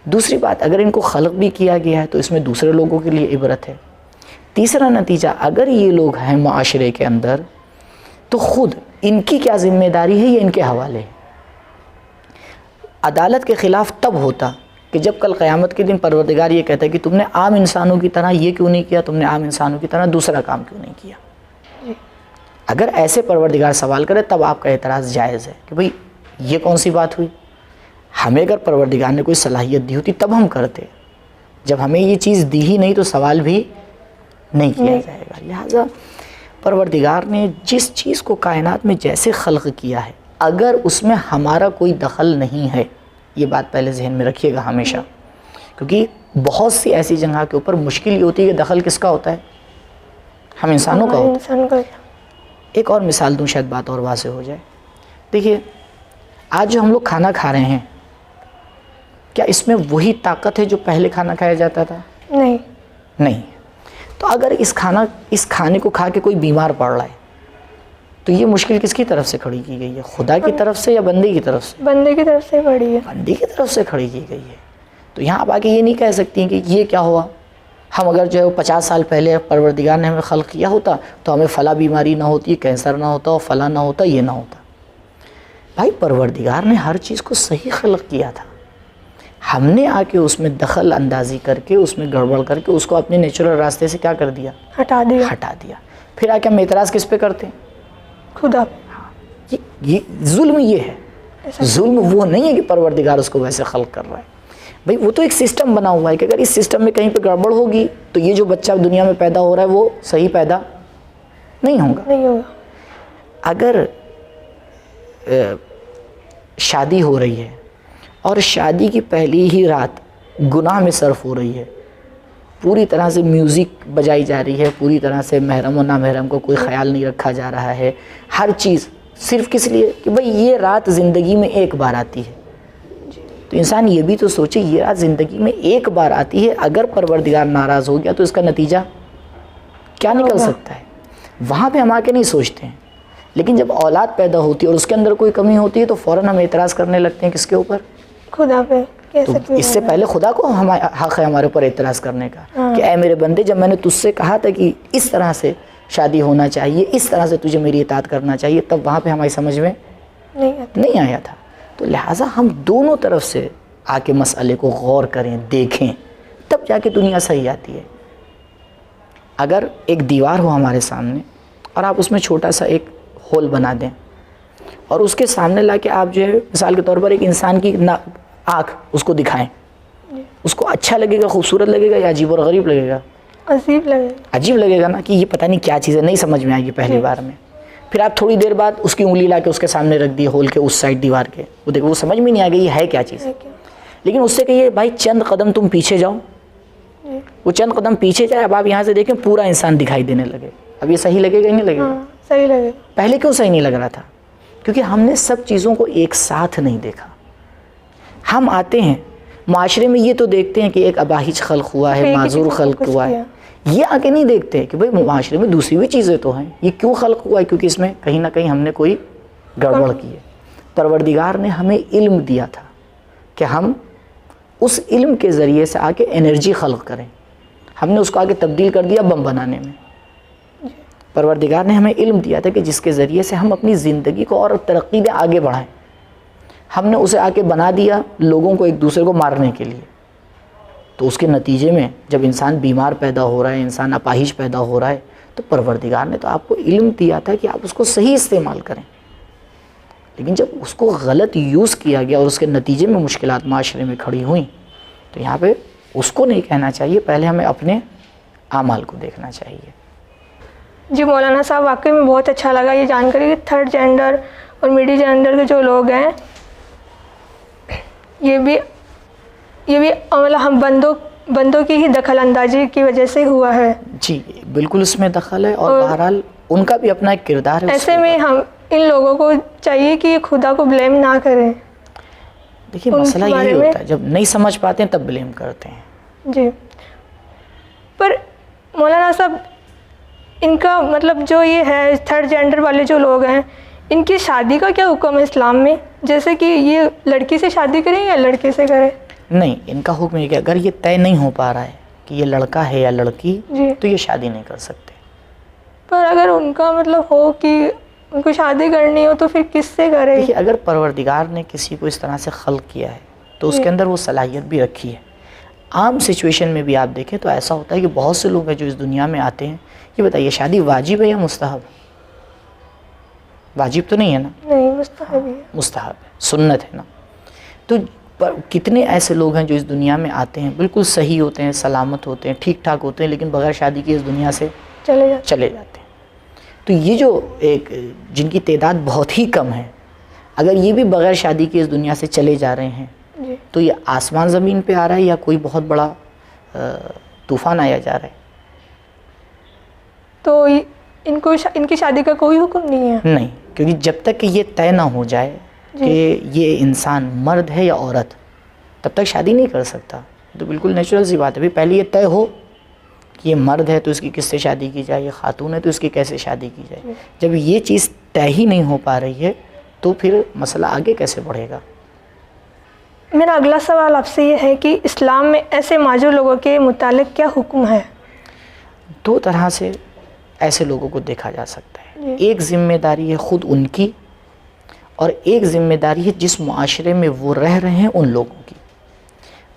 دوسری بات، اگر ان کو خلق بھی کیا گیا ہے تو اس میں دوسرے لوگوں کے لیے عبرت ہے۔ تیسرا نتیجہ، اگر یہ لوگ ہیں معاشرے کے اندر تو خود ان کی کیا ذمہ داری ہے یہ ان کے حوالے ہے۔ عدالت کے خلاف تب ہوتا کہ جب کل قیامت کے دن پروردگار یہ کہتا ہے کہ تم نے عام انسانوں کی طرح یہ کیوں نہیں کیا، تم نے عام انسانوں کی طرح دوسرا کام کیوں نہیں کیا۔ اگر ایسے پروردگار سوال کرے تب آپ کا اعتراض جائز ہے کہ بھئی یہ کون سی بات ہوئی، ہمیں اگر پروردگار نے کوئی صلاحیت دی ہوتی تب ہم کرتے، جب ہمیں یہ چیز دی ہی نہیں تو سوال بھی نہیں کیا جائے گا۔ لہٰذا پروردگار نے جس چیز کو کائنات میں جیسے خلق کیا ہے، اگر اس میں ہمارا کوئی دخل نہیں ہے، یہ بات پہلے ذہن میں رکھیے گا ہمیشہ، کیونکہ بہت سی ایسی جگہ کے اوپر مشکل یہ ہوتی ہے کہ دخل کس کا ہوتا ہے؟ ہم انسانوں کا ہوتا ہے۔ ایک اور مثال دوں شاید بات اور واضح ہو جائے۔ دیکھیے آج جو ہم لوگ کھانا کھا رہے ہیں، کیا اس میں وہی طاقت ہے جو پہلے کھانا کھایا جاتا تھا؟ نہیں۔ تو اگر اس کھانے کو کھا کے کوئی بیمار پڑ رہا ہے تو یہ مشکل کس کی طرف سے کھڑی کی گئی ہے؟ خدا کی طرف سے یا بندے کی طرف سے؟ بندے کی طرف سے پڑی ہے۔ بندے کی طرف سے کھڑی کی گئی ہے۔ تو یہاں آپ آگے یہ نہیں کہہ سکتی ہیں کہ یہ کیا ہوا، ہم اگر جو ہے 50 سال پہلے پروردگار نے ہمیں خلق کیا ہوتا تو ہمیں فلاں بیماری نہ ہوتی، کینسر نہ ہوتا اور فلاں نہ ہوتا، یہ نہ ہوتا۔ بھائی پروردگار نے ہر چیز کو صحیح خلق کیا تھا، ہم نے آ کے اس میں دخل اندازی کر کے اس میں گڑبڑ کر کے اس کو اپنے نیچرل راستے سے کیا کر دیا؟ ہٹا دیا. پھر آ کے ہم اعتراض کس پہ کرتے ہیں؟ خدا. یہ ظلم یہ ہے. ظلم وہ نہیں ہے کہ پروردگار اس کو ویسے خلق کر رہا ہے. بھائی وہ تو ایک سسٹم بنا ہوا ہے کہ اگر اس سسٹم میں کہیں پہ گڑبڑ ہوگی تو یہ جو بچہ دنیا میں پیدا ہو رہا ہے وہ صحیح پیدا نہیں ہوگا. اگر شادی ہو رہی ہے اور شادی کی پہلی ہی رات گناہ میں صرف ہو رہی ہے، پوری طرح سے میوزک بجائی جا رہی ہے، پوری طرح سے محرم و نامحرم کو کوئی خیال نہیں رکھا جا رہا ہے، ہر چیز صرف کس لیے کہ بھئی یہ رات زندگی میں ایک بار آتی ہے. تو انسان یہ بھی تو سوچے یہ رات زندگی میں ایک بار آتی ہے، اگر پروردگار ناراض ہو گیا تو اس کا نتیجہ کیا نکل سکتا ہے؟ وہاں پہ ہم آ کے نہیں سوچتے ہیں. لیکن جب اولاد پیدا ہوتی ہے اور اس کے اندر کوئی کمی ہوتی ہے تو فوراً ہم اعتراض کرنے لگتے ہیں کس کے اوپر؟ خدا پہ. تو اس سے پہلے خدا کو حق ہے ہمارے اوپر اعتراض کرنے کا کہ اے میرے بندے، جب میں نے تجھ سے کہا تھا کہ اس طرح سے شادی ہونا چاہیے، اس طرح سے تجھے میری اطاعت کرنا چاہیے، تب وہاں پہ ہماری سمجھ میں نہیں آیا تھا. تو لہٰذا ہم دونوں طرف سے آ کے مسئلے کو غور کریں، دیکھیں، تب جا کے دنیا صحیح آتی ہے. اگر ایک دیوار ہو ہمارے سامنے اور آپ اس میں چھوٹا سا ایک ہول بنا دیں اور اس کے سامنے لا کے آپ جو ہے مثال کے طور پر ایک انسان کی آنکھ اس کو دکھائیں، اس کو اچھا لگے گا، خوبصورت لگے گا یا عجیب اور غریب لگے گا؟ عجیب لگے گا نا، کہ یہ پتہ نہیں کیا چیز ہے، نہیں سمجھ میں آئے گی پہلی بار میں. پھر آپ تھوڑی دیر بعد اس کی انگلی لا کے اس کے سامنے رکھ دی ہول کے اس سائڈ دیوار کے، وہ دیکھو وہ سمجھ میں نہیں آئے گی یہ ہے کیا چیز. لیکن اس سے کہیے بھائی چند قدم تم پیچھے جاؤ، وہ چند قدم پیچھے جائے، اب آپ یہاں سے دیکھیں پورا انسان دکھائی دینے لگے. اب یہ صحیح لگے گا نہیں لگے گا؟ صحیح لگے. پہلے کیوں صحیح نہیں لگ رہا تھا؟ کیونکہ ہم نے سب چیزوں کو ایک ساتھ نہیں دیکھا. ہم آتے ہیں معاشرے میں یہ تو دیکھتے ہیں کہ ایک اباہج خلق ہوا ہے، معذور خلق ہوا ہے، یہ آگے نہیں دیکھتے کہ بھئی معاشرے میں دوسری بھی چیزیں تو ہیں، یہ کیوں خلق ہوا ہے؟ کیونکہ اس میں کہیں نہ کہیں ہم نے کوئی گڑبڑ کی ہے. پروردگار نے ہمیں علم دیا تھا کہ ہم اس علم کے ذریعے سے آ کے انرجی خلق کریں. ہم نے اس کو آگے تبدیل کر دیا بم بنانے میں. پروردگار نے ہمیں علم دیا تھا کہ جس کے ذریعے سے ہم اپنی زندگی کو اور ترقی میں آگے بڑھائیں. ہم نے اسے آ کے بنا دیا لوگوں کو ایک دوسرے کو مارنے کے لیے. تو اس کے نتیجے میں جب انسان بیمار پیدا ہو رہا ہے، انسان اپاہج پیدا ہو رہا ہے، تو پروردگار نے تو آپ کو علم دیا تھا کہ آپ اس کو صحیح استعمال کریں. لیکن جب اس کو غلط یوز کیا گیا اور اس کے نتیجے میں مشکلات معاشرے میں کھڑی ہوئیں، تو یہاں پہ اس کو نہیں کہنا چاہیے، پہلے ہمیں اپنے اعمال کو دیکھنا چاہیے. جی مولانا صاحب، واقعی میں بہت اچھا لگا یہ جان کر کہ تھرڈ جینڈر اور مڈل جینڈر کے جو لوگ ہیں یہ بھی مطلب ہم بندوں کی ہی دخل اندازی کی وجہ سے ہوا ہے. جی بالکل اس میں دخل ہے، اور بہرحال ان کا بھی اپنا ایک کردار ہے. ایسے میں ہم ان لوگوں کو چاہیے کہ خدا کو بلیم نہ کریں. دیکھیے مسئلہ یہی ہوتا ہے جب نہیں سمجھ پاتے ہیں تب بلیم کرتے ہیں. جی پر مولانا صاحب، ان کا مطلب جو یہ ہے تھرڈ جینڈر والے جو لوگ ہیں، ان کی شادی کا کیا حکم ہے اسلام میں؟ جیسے کہ یہ لڑکی سے شادی کریں یا لڑکے سے کریں؟ نہیں، ان کا حکم یہ کہ اگر یہ طے نہیں ہو پا رہا ہے کہ یہ لڑکا ہے یا لڑکی تو یہ شادی نہیں کر سکتے. پر اگر ان کا مطلب ہو کہ ان کو شادی کرنی ہو تو پھر کس سے کرے؟ دیکھیے اگر پروردگار نے کسی کو اس طرح سے خلق کیا ہے تو اس کے اندر وہ صلاحیت بھی رکھی ہے. عام سچویشن میں بھی آپ دیکھیں تو ایسا ہوتا ہے کہ بہت سے لوگ ہیں جو اس دنیا میں آتے ہیں. یہ بتائیے شادی واجب ہے یا مستحب؟ واجب تو نہیں ہے نا؟ نہیں، مستحب ہے. مستحب ہے، سنت ہے نا. تو کتنے ایسے لوگ ہیں جو اس دنیا میں آتے ہیں بالکل صحیح ہوتے ہیں، سلامت ہوتے ہیں، ٹھیک ٹھاک ہوتے ہیں، لیکن بغیر شادی کے اس دنیا سے چلے جاتے ہیں. تو یہ جو ایک جن کی تعداد بہت ہی کم ہے، اگر یہ بھی بغیر شادی کے اس دنیا سے چلے جا رہے ہیں تو یہ آسمان زمین پہ آ رہا ہے یا کوئی بہت بڑا طوفان آیا جا رہا ہے؟ تو ان کی شادی کا کوئی حکم نہیں ہے؟ نہیں، کیونکہ جب تک کہ یہ طے نہ ہو جائے کہ یہ انسان مرد ہے یا عورت، تب تک شادی نہیں کر سکتا. تو بالکل نیچرل سی بات ہے. بھی پہلے یہ طے ہو کہ یہ مرد ہے تو اس کی کس سے شادی کی جائے، یہ خاتون ہے تو اس کی کیسے شادی کی جائے. جب یہ چیز طے ہی نہیں ہو پا رہی ہے تو پھر مسئلہ آگے کیسے بڑھے گا؟ میرا اگلا سوال آپ سے یہ ہے کہ اسلام میں ایسے معذور لوگوں کے متعلق کیا حکم ہے؟ دو طرح سے ایسے لوگوں کو دیکھا جا سکتا ہے. ایک ذمہ داری ہے خود ان کی، اور ایک ذمہ داری ہے جس معاشرے میں وہ رہ رہے ہیں ان لوگوں کی.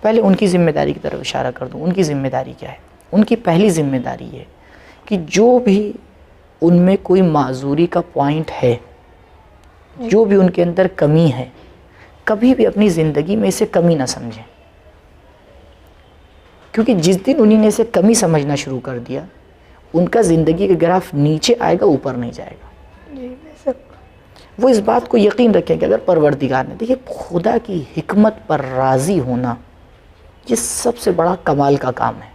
پہلے ان کی ذمہ داری کی طرف اشارہ کر دوں. ان کی ذمہ داری کیا ہے؟ ان کی پہلی ذمہ داری ہے کہ جو بھی ان میں کوئی معذوری کا پوائنٹ ہے، جو بھی ان کے اندر کمی ہے، کبھی بھی اپنی زندگی میں اسے کمی نہ سمجھیں. کیونکہ جس دن انہوں نے اسے کمی سمجھنا شروع کر دیا، ان کا زندگی کا گراف نیچے آئے گا، اوپر نہیں جائے گا. وہ اس بات کو یقین رکھیں کہ اگر پروردگار نے، دیکھیے خدا کی حکمت پر راضی ہونا یہ سب سے بڑا کمال کا کام ہے،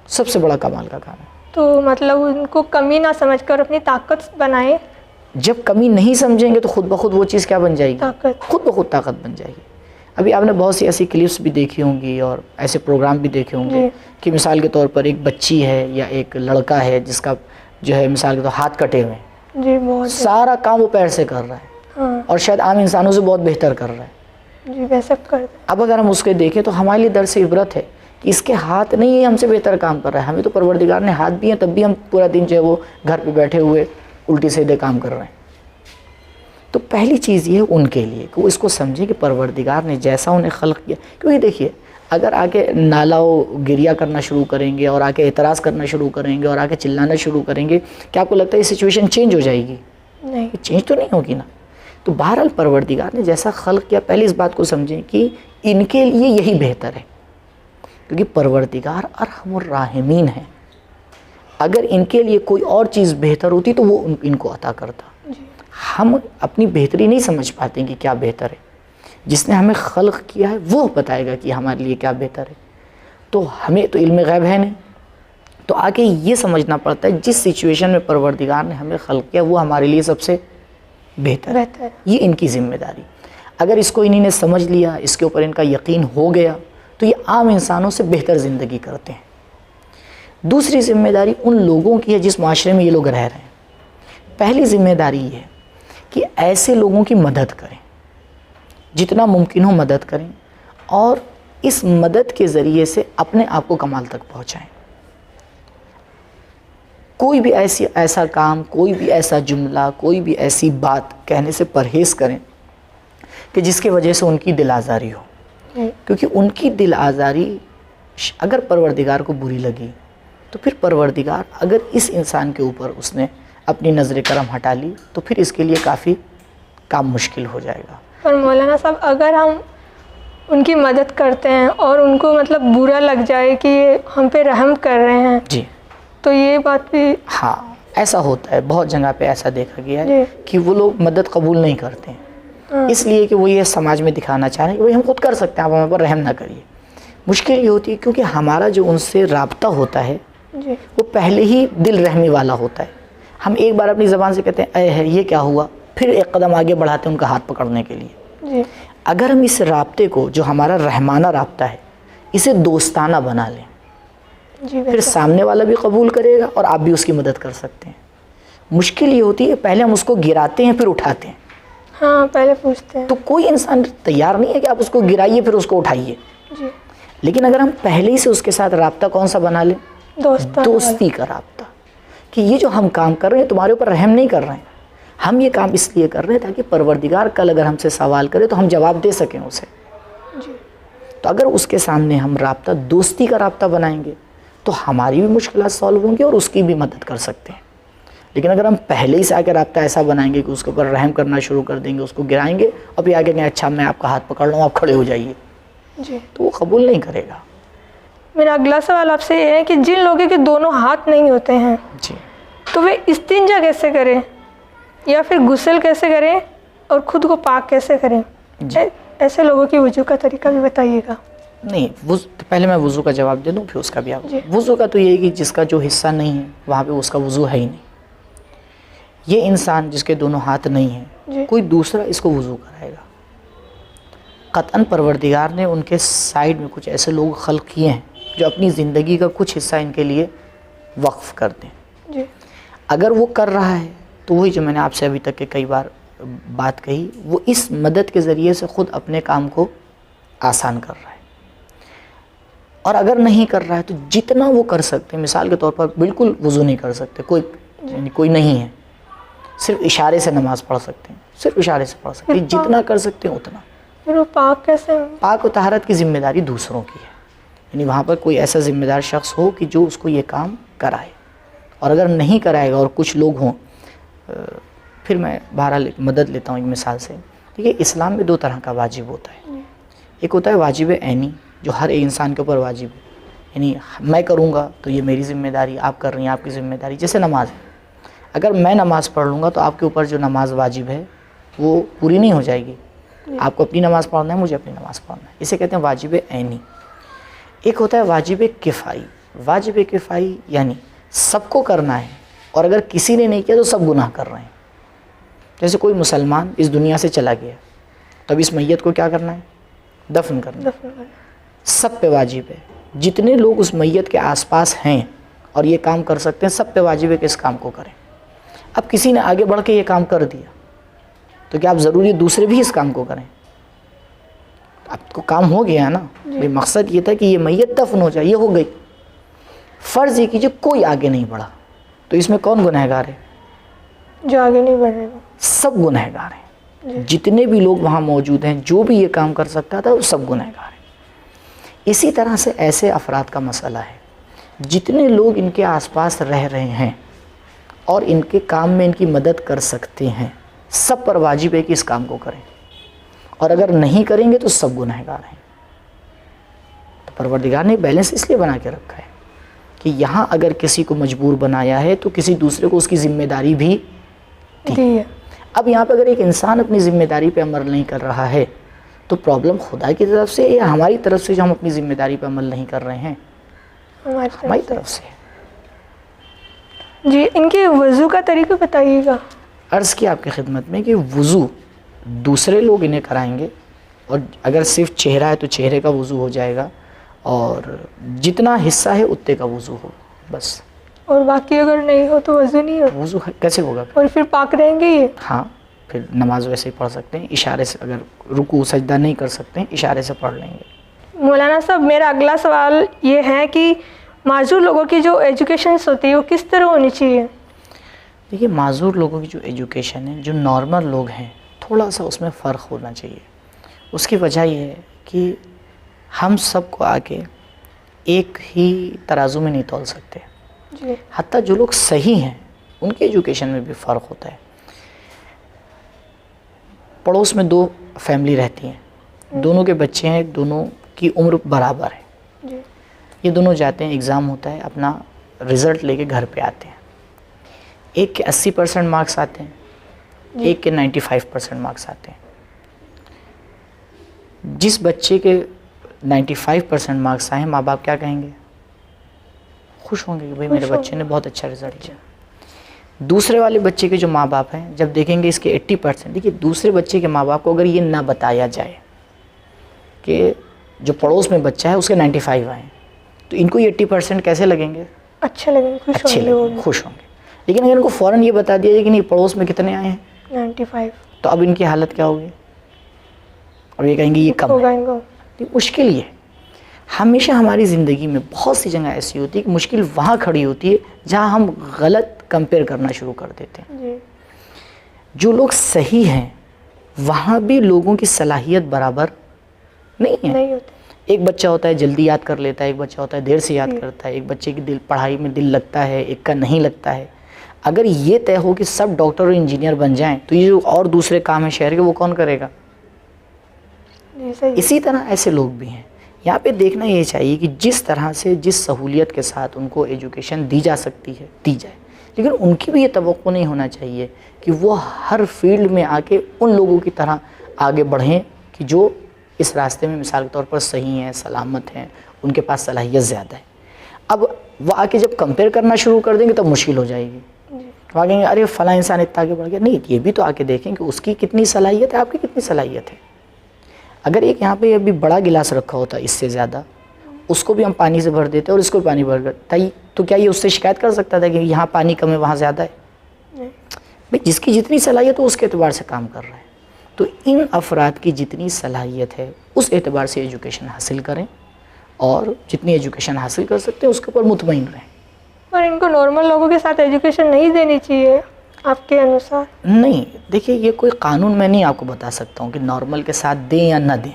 سب سے بڑا کمال کا کام ہے. تو مطلب ان کو کمی نہ سمجھ کر اپنی طاقت بنائیں. جب کمی نہیں سمجھیں گے تو خود بخود وہ چیز کیا بن جائے گی؟ طاقت. خود بخود طاقت بن جائے گی. ابھی آپ نے بہت سی ایسی کلپس بھی دیکھی ہوں گی اور ایسے پروگرام بھی دیکھے ہوں گے کہ مثال کے طور پر ایک بچی ہے یا ایک لڑکا ہے جس کا جو ہے مثال کے طور ہاتھ کٹے ہوئے ہیں، جی بہت سارا کام وہ پیر سے کر رہا ہے اور شاید عام انسانوں سے بہت بہتر کر رہا ہے. جی ویسا کر. اب اگر ہم اس کے دیکھیں تو ہمارے لیے درس عبرت ہے کہ اس کے ہاتھ نہیں ہے ہم سے بہتر کام کر رہا ہے. ہمیں تو پروردگار نے ہاتھ بھی ہیں، تب بھی ہم پورا دن جو ہے وہ گھر پہ بیٹھے ہوئے الٹی سیدھے کام کر رہے ہیں. تو پہلی چیز یہ ہے ان کے لیے کہ وہ اس کو سمجھیں کہ پروردگار نے جیسا انہیں خلق کیا. کیونکہ دیکھیے اگر آگے نالا و گریہ کرنا شروع کریں گے اور آگے اعتراض کرنا شروع کریں گے اور آگے چلانا شروع کریں گے، کیا آپ کو لگتا ہے یہ سچویشن چینج ہو جائے گی؟ نہیں. چینج تو نہیں ہوگی نا. تو بہرحال پروردگار نے جیسا خلق کیا، پہلے اس بات کو سمجھیں کہ ان کے لیے یہی بہتر ہے. کیونکہ پروردگار ارحم الراحمین ہے. اگر ان کے لیے کوئی اور چیز بہتر ہوتی تو وہ ان کو عطا کرتا. ہم اپنی بہتری نہیں سمجھ پاتے کہ کیا بہتر ہے. جس نے ہمیں خلق کیا ہے وہ بتائے گا کہ ہمارے لیے کیا بہتر ہے. تو ہمیں تو علم غیب ہے نہیں. تو آگے یہ سمجھنا پڑتا ہے جس سچویشن میں پروردگار نے ہمیں خلق کیا وہ ہمارے لیے سب سے بہتر ہے. یہ ان کی ذمہ داری. اگر اس کو انہی نے سمجھ لیا، اس کے اوپر ان کا یقین ہو گیا تو یہ عام انسانوں سے بہتر زندگی کرتے ہیں. دوسری ذمہ داری ان لوگوں کی ہے جس معاشرے میں یہ لوگ رہ رہے ہیں. پہلی ذمہ داری یہ ہے کہ ایسے لوگوں کی مدد کریں، جتنا ممکن ہو مدد کریں اور اس مدد کے ذریعے سے اپنے آپ کو کمال تک پہنچائیں. کوئی بھی ایسا کام، کوئی بھی ایسا جملہ، کوئی بھی ایسی بات کہنے سے پرہیز کریں کہ جس کی وجہ سے ان کی دل آزاری ہو. کیونکہ ان کی دل آزاری اگر پروردگار کو بری لگی تو پھر پروردگار اگر اس انسان کے اوپر اس نے اپنی نظر کرم ہٹا لی تو پھر اس کے لیے کافی کام مشکل ہو جائے گا. اور مولانا صاحب اگر ہم ان کی مدد کرتے ہیں اور ان کو مطلب برا لگ جائے کہ یہ ہم پہ رحم کر رہے ہیں، جی تو یہ بات بھی ہاں ایسا ہوتا ہے. بہت جگہ پہ ایسا دیکھا گیا ہے کہ وہ لوگ مدد قبول نہیں کرتے ہیں اس لیے کہ وہ یہ سماج میں دکھانا چاہ رہے ہیں کہ ہم خود کر سکتے ہیں، آپ ہمیں پر رحم نہ کریے. مشکل یہ ہوتی ہے کیونکہ ہمارا جو ان سے رابطہ ہوتا ہے وہ پہلے ہی دل رحمی والا ہوتا ہے. ہم ایک بار اپنی زبان سے کہتے ہیں اے ہے یہ کیا ہوا، پھر ایک قدم آگے بڑھاتے ہیں ان کا ہاتھ پکڑنے کے لیے. اگر ہم اس رابطے کو جو ہمارا رحمانہ رابطہ ہے اسے دوستانہ بنا لیں پھر سامنے والا بھی قبول کرے گا اور آپ بھی اس کی مدد کر سکتے ہیں. مشکل یہ ہوتی ہے پہلے ہم اس کو گراتے ہیں پھر اٹھاتے ہیں. ہاں پہلے پوچھتے ہیں. تو کوئی انسان تیار نہیں ہے کہ آپ اس کو گرائیے پھر اس کو اٹھائیے. لیکن اگر ہم پہلے ہی سے اس کے ساتھ رابطہ کون سا بنا لیں؟ دوستی کا رابطہ. کہ یہ جو ہم کام کر رہے ہیں تمہارے اوپر رحم نہیں کر رہے ہیں، ہم یہ کام اس لیے کر رہے ہیں تاکہ پروردگار کل اگر ہم سے سوال کرے تو ہم جواب دے سکیں اسے. تو اگر اس کے سامنے ہم رابطہ دوستی کا رابطہ بنائیں گے تو ہماری بھی مشکلات سالو ہوں گی اور اس کی بھی مدد کر سکتے ہیں. لیکن اگر ہم پہلے ہی سے آ کے رابطہ ایسا بنائیں گے کہ اس کے اوپر رحم کرنا شروع کر دیں گے، اس کو گرائیں گے اور پھر آگے کہیں اچھا میں آپ کا ہاتھ پکڑ لوں آپ کھڑے ہو جائیے، تو وہ قبول نہیں کرے گا. میرا اگلا سوال آپ سے یہ ہے کہ جن لوگوں کے دونوں ہاتھ نہیں ہوتے ہیں تو وہ استنجا کیسے کریں یا پھر غسل کیسے کریں اور خود کو پاک کیسے کریں؟ ایسے لوگوں کی وضو کا طریقہ بھی بتائیے گا. نہیں پہلے میں وضو کا جواب دے دوں پھر اس کا بھی آپ. وضو کا تو یہ ہے کہ جس کا جو حصہ نہیں ہے وہاں پہ اس کا وضو ہے ہی نہیں. یہ انسان جس کے دونوں ہاتھ نہیں ہیں کوئی دوسرا اس کو وضو کرائے گا. قطعاً پروردگار نے ان کے سائیڈ میں کچھ ایسے لوگ خلق کیے ہیں جو اپنی زندگی کا کچھ حصہ ان کے لیے وقف کر دیں. اگر وہ کر رہا ہے تو وہی جو میں نے آپ سے ابھی تک کے کئی بار بات کہی، وہ اس مدد کے ذریعے سے خود اپنے کام کو آسان کر رہا ہے. اور اگر نہیں کر رہا ہے تو جتنا وہ کر سکتے ہیں، مثال کے طور پر بالکل وضو نہیں کر سکتے، کوئی نہیں ہے، صرف اشارے سے نماز پڑھ سکتے ہیں، صرف اشارے سے پڑھ سکتے ہیں، جتنا کر سکتے ہیں اتنا. پھر وہ پاک کیسے؟ پاک و طہارت کی ذمہ داری دوسروں کی ہے، یعنی وہاں پر کوئی ایسا ذمہ دار شخص ہو کہ جو اس کو یہ کام کرائے، اور اگر نہیں کرائے گا اور کچھ لوگ ہوں، پھر میں بہرحال مدد لیتا ہوں ایک مثال سے. دیکھیے اسلام میں 2 طرح کا واجب ہوتا ہے. ایک ہوتا ہے واجب عینی جو ہر ایک انسان کے اوپر واجب ہے، یعنی میں کروں گا تو یہ میری ذمہ داری، آپ کر رہی ہیں آپ کی ذمہ داری. جیسے نماز ہے، اگر میں نماز پڑھ لوں گا تو آپ کے اوپر جو نماز واجب ہے وہ پوری نہیں ہو جائے گی. آپ کو اپنی نماز پڑھنا ہے، مجھے اپنی نماز پڑھنا ہے. اسے کہتے ہیں واجب عینی. ایک ہوتا ہے واجب کفائی. واجب کفائی یعنی سب کو کرنا ہے، اور اگر کسی نے نہیں کیا تو سب گناہ کر رہے ہیں. جیسے کوئی مسلمان اس دنیا سے چلا گیا تو اب اس میت کو کیا کرنا ہے؟ دفن کرنا. سب پہ واجب ہے. جتنے لوگ اس میت کے آس پاس ہیں اور یہ کام کر سکتے ہیں، سب پہ واجب ہے کہ اس کام کو کریں. اب کسی نے آگے بڑھ کے یہ کام کر دیا تو کیا اب ضروری دوسرے بھی اس کام کو کریں؟ اب تو کام ہو گیا ہے نا. مقصد یہ تھا کہ یہ میت دفن ہو جائے، یہ ہو گئی. فرض یہ کیجیے کوئی آگے نہیں بڑھا تو اس میں کون گنہگار ہے؟ جو آگے نہیں بڑھ رہے. سب گنہگار ہیں. جتنے بھی لوگ وہاں موجود ہیں، جو بھی یہ کام کر سکتا تھا وہ سب گنہگار ہیں. اسی طرح سے ایسے افراد کا مسئلہ ہے. جتنے لوگ ان کے آس پاس رہ رہے ہیں اور ان کے کام میں ان کی مدد کر سکتے ہیں، سب پر واجب ہے کہ اس کام کو کریں، اور اگر نہیں کریں گے تو سب گنہگار ہیں. تو پروردگار نے بیلنس اس لیے بنا کے رکھا ہے کہ یہاں اگر کسی کو مجبور بنایا ہے تو کسی دوسرے کو اس کی ذمہ داری بھی دی ہے. اب یہاں پہ اگر ایک انسان اپنی ذمہ داری پہ عمل نہیں کر رہا ہے تو پرابلم خدا کی طرف سے یا ہماری طرف سے جو ہم اپنی ذمہ داری پہ عمل نہیں کر رہے ہیں؟ ہماری طرف سے. جی ان کے وضو کا طریقہ بتائیے گا. عرض کی آپ کی خدمت میں کہ وضو دوسرے لوگ انہیں کرائیں گے، اور اگر صرف چہرہ ہے تو چہرے کا وضو ہو جائے گا، اور جتنا حصہ ہے اتنے کا وضو ہو بس. اور باقی اگر نہیں ہو تو وضو نہیں ہو؟ وضو کیسے ہوگا؟ اور پھر پاک رہیں گے یہ؟ ہاں، پھر نماز ویسے ہی پڑھ سکتے ہیں. اشارے سے اگر رکوع سجدہ نہیں کر سکتے ہیں اشارے سے پڑھ لیں گے. مولانا صاحب میرا اگلا سوال یہ ہے کہ معذور لوگوں کی جو ایجوکیشنس ہوتی ہے وہ کس طرح ہونی چاہیے؟ دیکھیے معذور لوگوں کی جو ایجوکیشن ہے، جو نارمل لوگ ہیں تھوڑا سا اس میں فرق ہونا چاہیے. اس کی وجہ یہ ہے کہ ہم سب کو آ کے ایک ہی ترازو میں نہیں تول سکتے. جی. حتیٰ جو لوگ صحیح ہیں ان کی ایجوکیشن میں بھی فرق ہوتا ہے. پڑوس میں 2 فیملی رہتی ہیں، دونوں کے بچے ہیں، دونوں کی عمر برابر ہے. جی. یہ دونوں جاتے ہیں، ایگزام ہوتا ہے، اپنا رزلٹ لے کے گھر پہ آتے ہیں. ایک کے 80% مارکس آتے ہیں، ایک کے 95% مارکس آتے ہیں. جس بچے کے 95% مارکس آئے ہیں، ماں باپ کیا کہیں گے؟ خوش ہوں گے کہ بھائی میرے بچے نے بہت اچھا رزلٹ کیا. دوسرے والے بچے کے جو ماں باپ ہیں جب دیکھیں گے اس کے 80%، دیکھیے دوسرے بچے کے ماں باپ کو اگر یہ نہ بتایا جائے کہ جو پڑوس میں بچہ ہے اس کے 95 آئے ہیں تو ان کو یہ 80% کیسے لگیں گے؟ اچھے لگیں گے، خوش ہوں گے. لیکن اگر ان کو فوراً یہ بتا دیا جائے کہ نہیں پڑوس میں کتنے آئے ہیں؟ 95، تو اب ان کی حالت کیا ہوگی؟ اب یہ کہیں گے یہ کم ہے. مشکل یہ ہے. ہمیشہ ہماری زندگی میں بہت سی جگہ ایسی ہوتی ہے کہ مشکل وہاں کھڑی ہوتی ہے جہاں ہم غلط کمپیئر کرنا شروع کر دیتے ہیں. جی. جو لوگ صحیح ہیں وہاں بھی لوگوں کی صلاحیت برابر نہیں ہے. ایک بچہ ہوتا ہے جلدی یاد کر لیتا ہے، ایک بچہ ہوتا ہے دیر سے یاد کرتا ہے، ایک بچے کی پڑھائی میں دل لگتا ہے، ایک کا نہیں لگتا ہے. اگر یہ طے ہو کہ سب ڈاکٹر اور انجینئر بن جائیں تو یہ جو اور دوسرے کام ہیں شہر کے وہ کون کرے گا؟ اسی طرح ایسے لوگ بھی ہیں. یہاں پہ دیکھنا یہ چاہیے کہ جس طرح سے جس سہولیت کے ساتھ ان کو ایجوکیشن دی جا سکتی ہے دی جائے، لیکن ان کی بھی یہ توقع نہیں ہونا چاہیے کہ وہ ہر فیلڈ میں آ کے ان لوگوں کی طرح آگے بڑھیں کہ جو اس راستے میں مثال کے طور پر صحیح ہیں، سلامت ہیں، ان کے پاس صلاحیت زیادہ ہے. اب وہ آ کے جب کمپیئر کرنا شروع کر دیں گے تب مشکل ہو جائے گی. وہ آگے ارے فلاں انسان اتنا آگے بڑھ گیا. نہیں، یہ بھی تو آ کے دیکھیں کہ اس کی کتنی صلاحیت ہے، آپ کی کتنی صلاحیت ہے. اگر ایک یہاں پہ ابھی بڑا گلاس رکھا ہوتا ہے اس سے زیادہ، اس کو بھی ہم پانی سے بھر دیتے اور اس کو پانی بھر کرتا تو کیا یہ اس سے شکایت کر سکتا تھا کہ یہاں پانی کم ہے وہاں زیادہ ہے؟ بھائی جس کی جتنی صلاحیت ہو اس کے اعتبار سے کام کر رہا ہے. تو ان افراد کی جتنی صلاحیت ہے اس اعتبار سے ایجوکیشن حاصل کریں، اور جتنی ایجوکیشن حاصل کر سکتے ہیں اس کے اوپر مطمئن رہیں. اور ان کو نارمل لوگوں کے ساتھ ایجوکیشن نہیں دینی چاہیے. آپ کے انوسار؟ نہیں دیکھیے، یہ کوئی قانون میں نہیں آپ کو بتا سکتا ہوں کہ نارمل کے ساتھ دیں یا نہ دیں.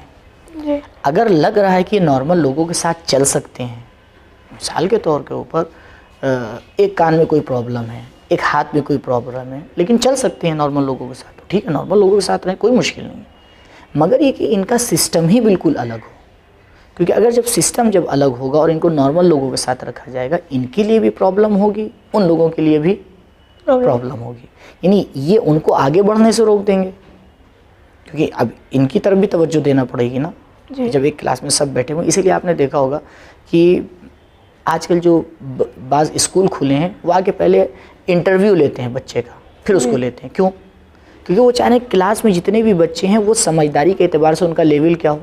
جی. اگر لگ رہا ہے کہ نارمل لوگوں کے ساتھ چل سکتے ہیں، مثال کے طور کے اوپر ایک کان میں کوئی پرابلم ہے، ایک ہاتھ میں کوئی پرابلم ہے، لیکن چل سکتے ہیں نارمل لوگوں کے ساتھ، ٹھیک ہے، نارمل لوگوں کے ساتھ رہیں، کوئی مشکل نہیں ہے. مگر یہ کہ ان کا سسٹم ہی بالکل الگ ہو، کیونکہ اگر جب سسٹم جب الگ ہوگا اور ان کو نارمل لوگوں کے ساتھ رکھا جائے گا، ان کے لیے بھی پرابلم ہوگی، ان لوگوں کے لیے بھی پرابلم ہوگی. یعنی یہ ان کو آگے بڑھنے سے روک دیں گے، کیونکہ اب ان کی طرف بھی توجہ دینا پڑے گی نا. جب ایک کلاس میں سب بیٹھے ہوئے، اسی لیے آپ نے دیکھا ہوگا کہ آج کل جو بعض اسکول کھلے ہیں وہ آگے پہلے انٹرویو لیتے ہیں بچے کا، پھر اس کو لیتے ہیں. کیوں؟ کیونکہ وہ چاہتے ہیں کلاس میں جتنے بھی بچے ہیں وہ سمجھداری کے اعتبار سے ان کا لیول کیا ہو،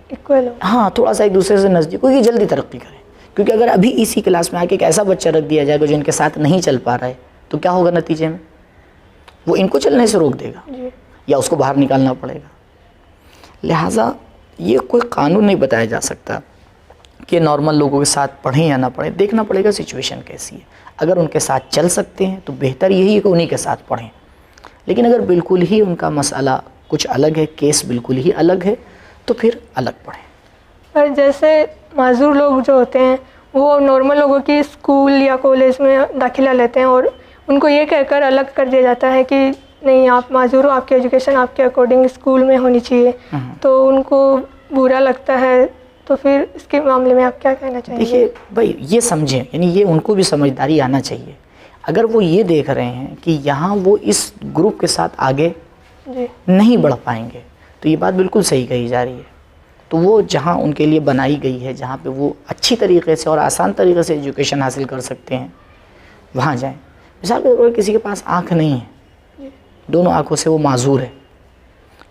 ایکول ہو. ہاں، تھوڑا سا ایک دوسرے سے نزدیک ہو، یہ جلدی ترقی کریں. کیونکہ اگر ابھی اسی کلاس میں آ کے ایک ایسا بچہ رکھ دیا جائے گا جو ان کے ساتھ نہیں چل پا رہا ہے، تو کیا ہوگا نتیجے میں؟ وہ ان کو چلنے سے روک دے گا یا اس کو باہر نکالنا پڑے گا. لہٰذا یہ کوئی قانون نہیں بتایا جا سکتا کہ نارمل لوگوں کے ساتھ پڑھیں یا نہ پڑھیں. دیکھنا پڑے گا سچویشن کیسی ہے. اگر ان کے ساتھ چل سکتے ہیں تو بہتر یہی ہے کہ انہی کے ساتھ پڑھیں. لیکن اگر بالکل ہی ان کا مسئلہ کچھ الگ ہے، کیس بالکل ہی الگ ہے، تو پھر الگ پڑھیں. پر جیسے معذور لوگ جو ہوتے ہیں وہ نارمل لوگوں کی اسکول یا کالج میں داخلہ لیتے ہیں اور ان کو یہ کہہ کر الگ کر دیا جاتا ہے کہ نہیں، آپ معذور ہو، آپ کی ایجوکیشن آپ کے اکارڈنگ اسکول میں ہونی چاہیے، تو ان کو برا لگتا ہے. تو پھر اس کے معاملے میں آپ کیا کہنا چاہیں گے؟ دیکھیے بھائی، یہ سمجھیں، یعنی یہ ان کو بھی سمجھداری آنا چاہیے. اگر وہ یہ دیکھ رہے ہیں کہ یہاں وہ اس گروپ کے ساتھ آگے نہیں بڑھ پائیں گے، تو یہ بات بالکل صحیح کہی جا رہی ہے. تو وہ جہاں ان کے لیے بنائی گئی ہے، جہاں پہ وہ اچھی طریقے سے اور آسان طریقے سے ایجوکیشن حاصل کر سکتے ہیں، وہاں جائیں. مثال کے طور پر کسی کے پاس آنکھ نہیں ہے، دونوں آنکھوں سے وہ معذور ہے،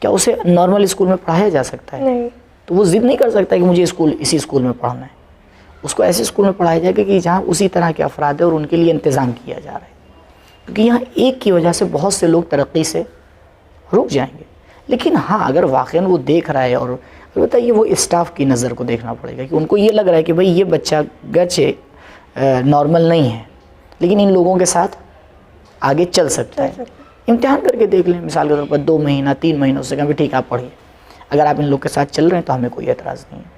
کیا اسے نارمل اسکول میں پڑھایا جا سکتا ہے؟ نہیں. تو وہ ضد نہیں کر سکتا کہ مجھے اسی اسکول میں پڑھنا ہے. اس کو ایسے اسکول میں پڑھایا جائے گا کہ جہاں اسی طرح کے افراد ہیں اور ان کے لیے انتظام کیا جا رہا ہے. کیونکہ یہاں ایک کی وجہ سے بہت سے لوگ ترقی سے رک جائیں گے. لیکن ہاں، اگر واقعاً وہ دیکھ رہا ہے، اور البتہ یہ وہ اسٹاف کی نظر کو دیکھنا پڑے گا کہ ان کو یہ لگ رہا ہے کہ بھئی یہ بچہ گرچہ نارمل نہیں ہے لیکن ان لوگوں کے ساتھ آگے چل سکتا ہے. امتحان کر کے دیکھ لیں، مثال کے طور پر 2 مہینہ 3 مہینوں سے کہیں بھی ٹھیک آپ پڑھیے، اگر آپ ان لوگ کے ساتھ چل رہے ہیں تو ہمیں کوئی اعتراض نہیں ہے.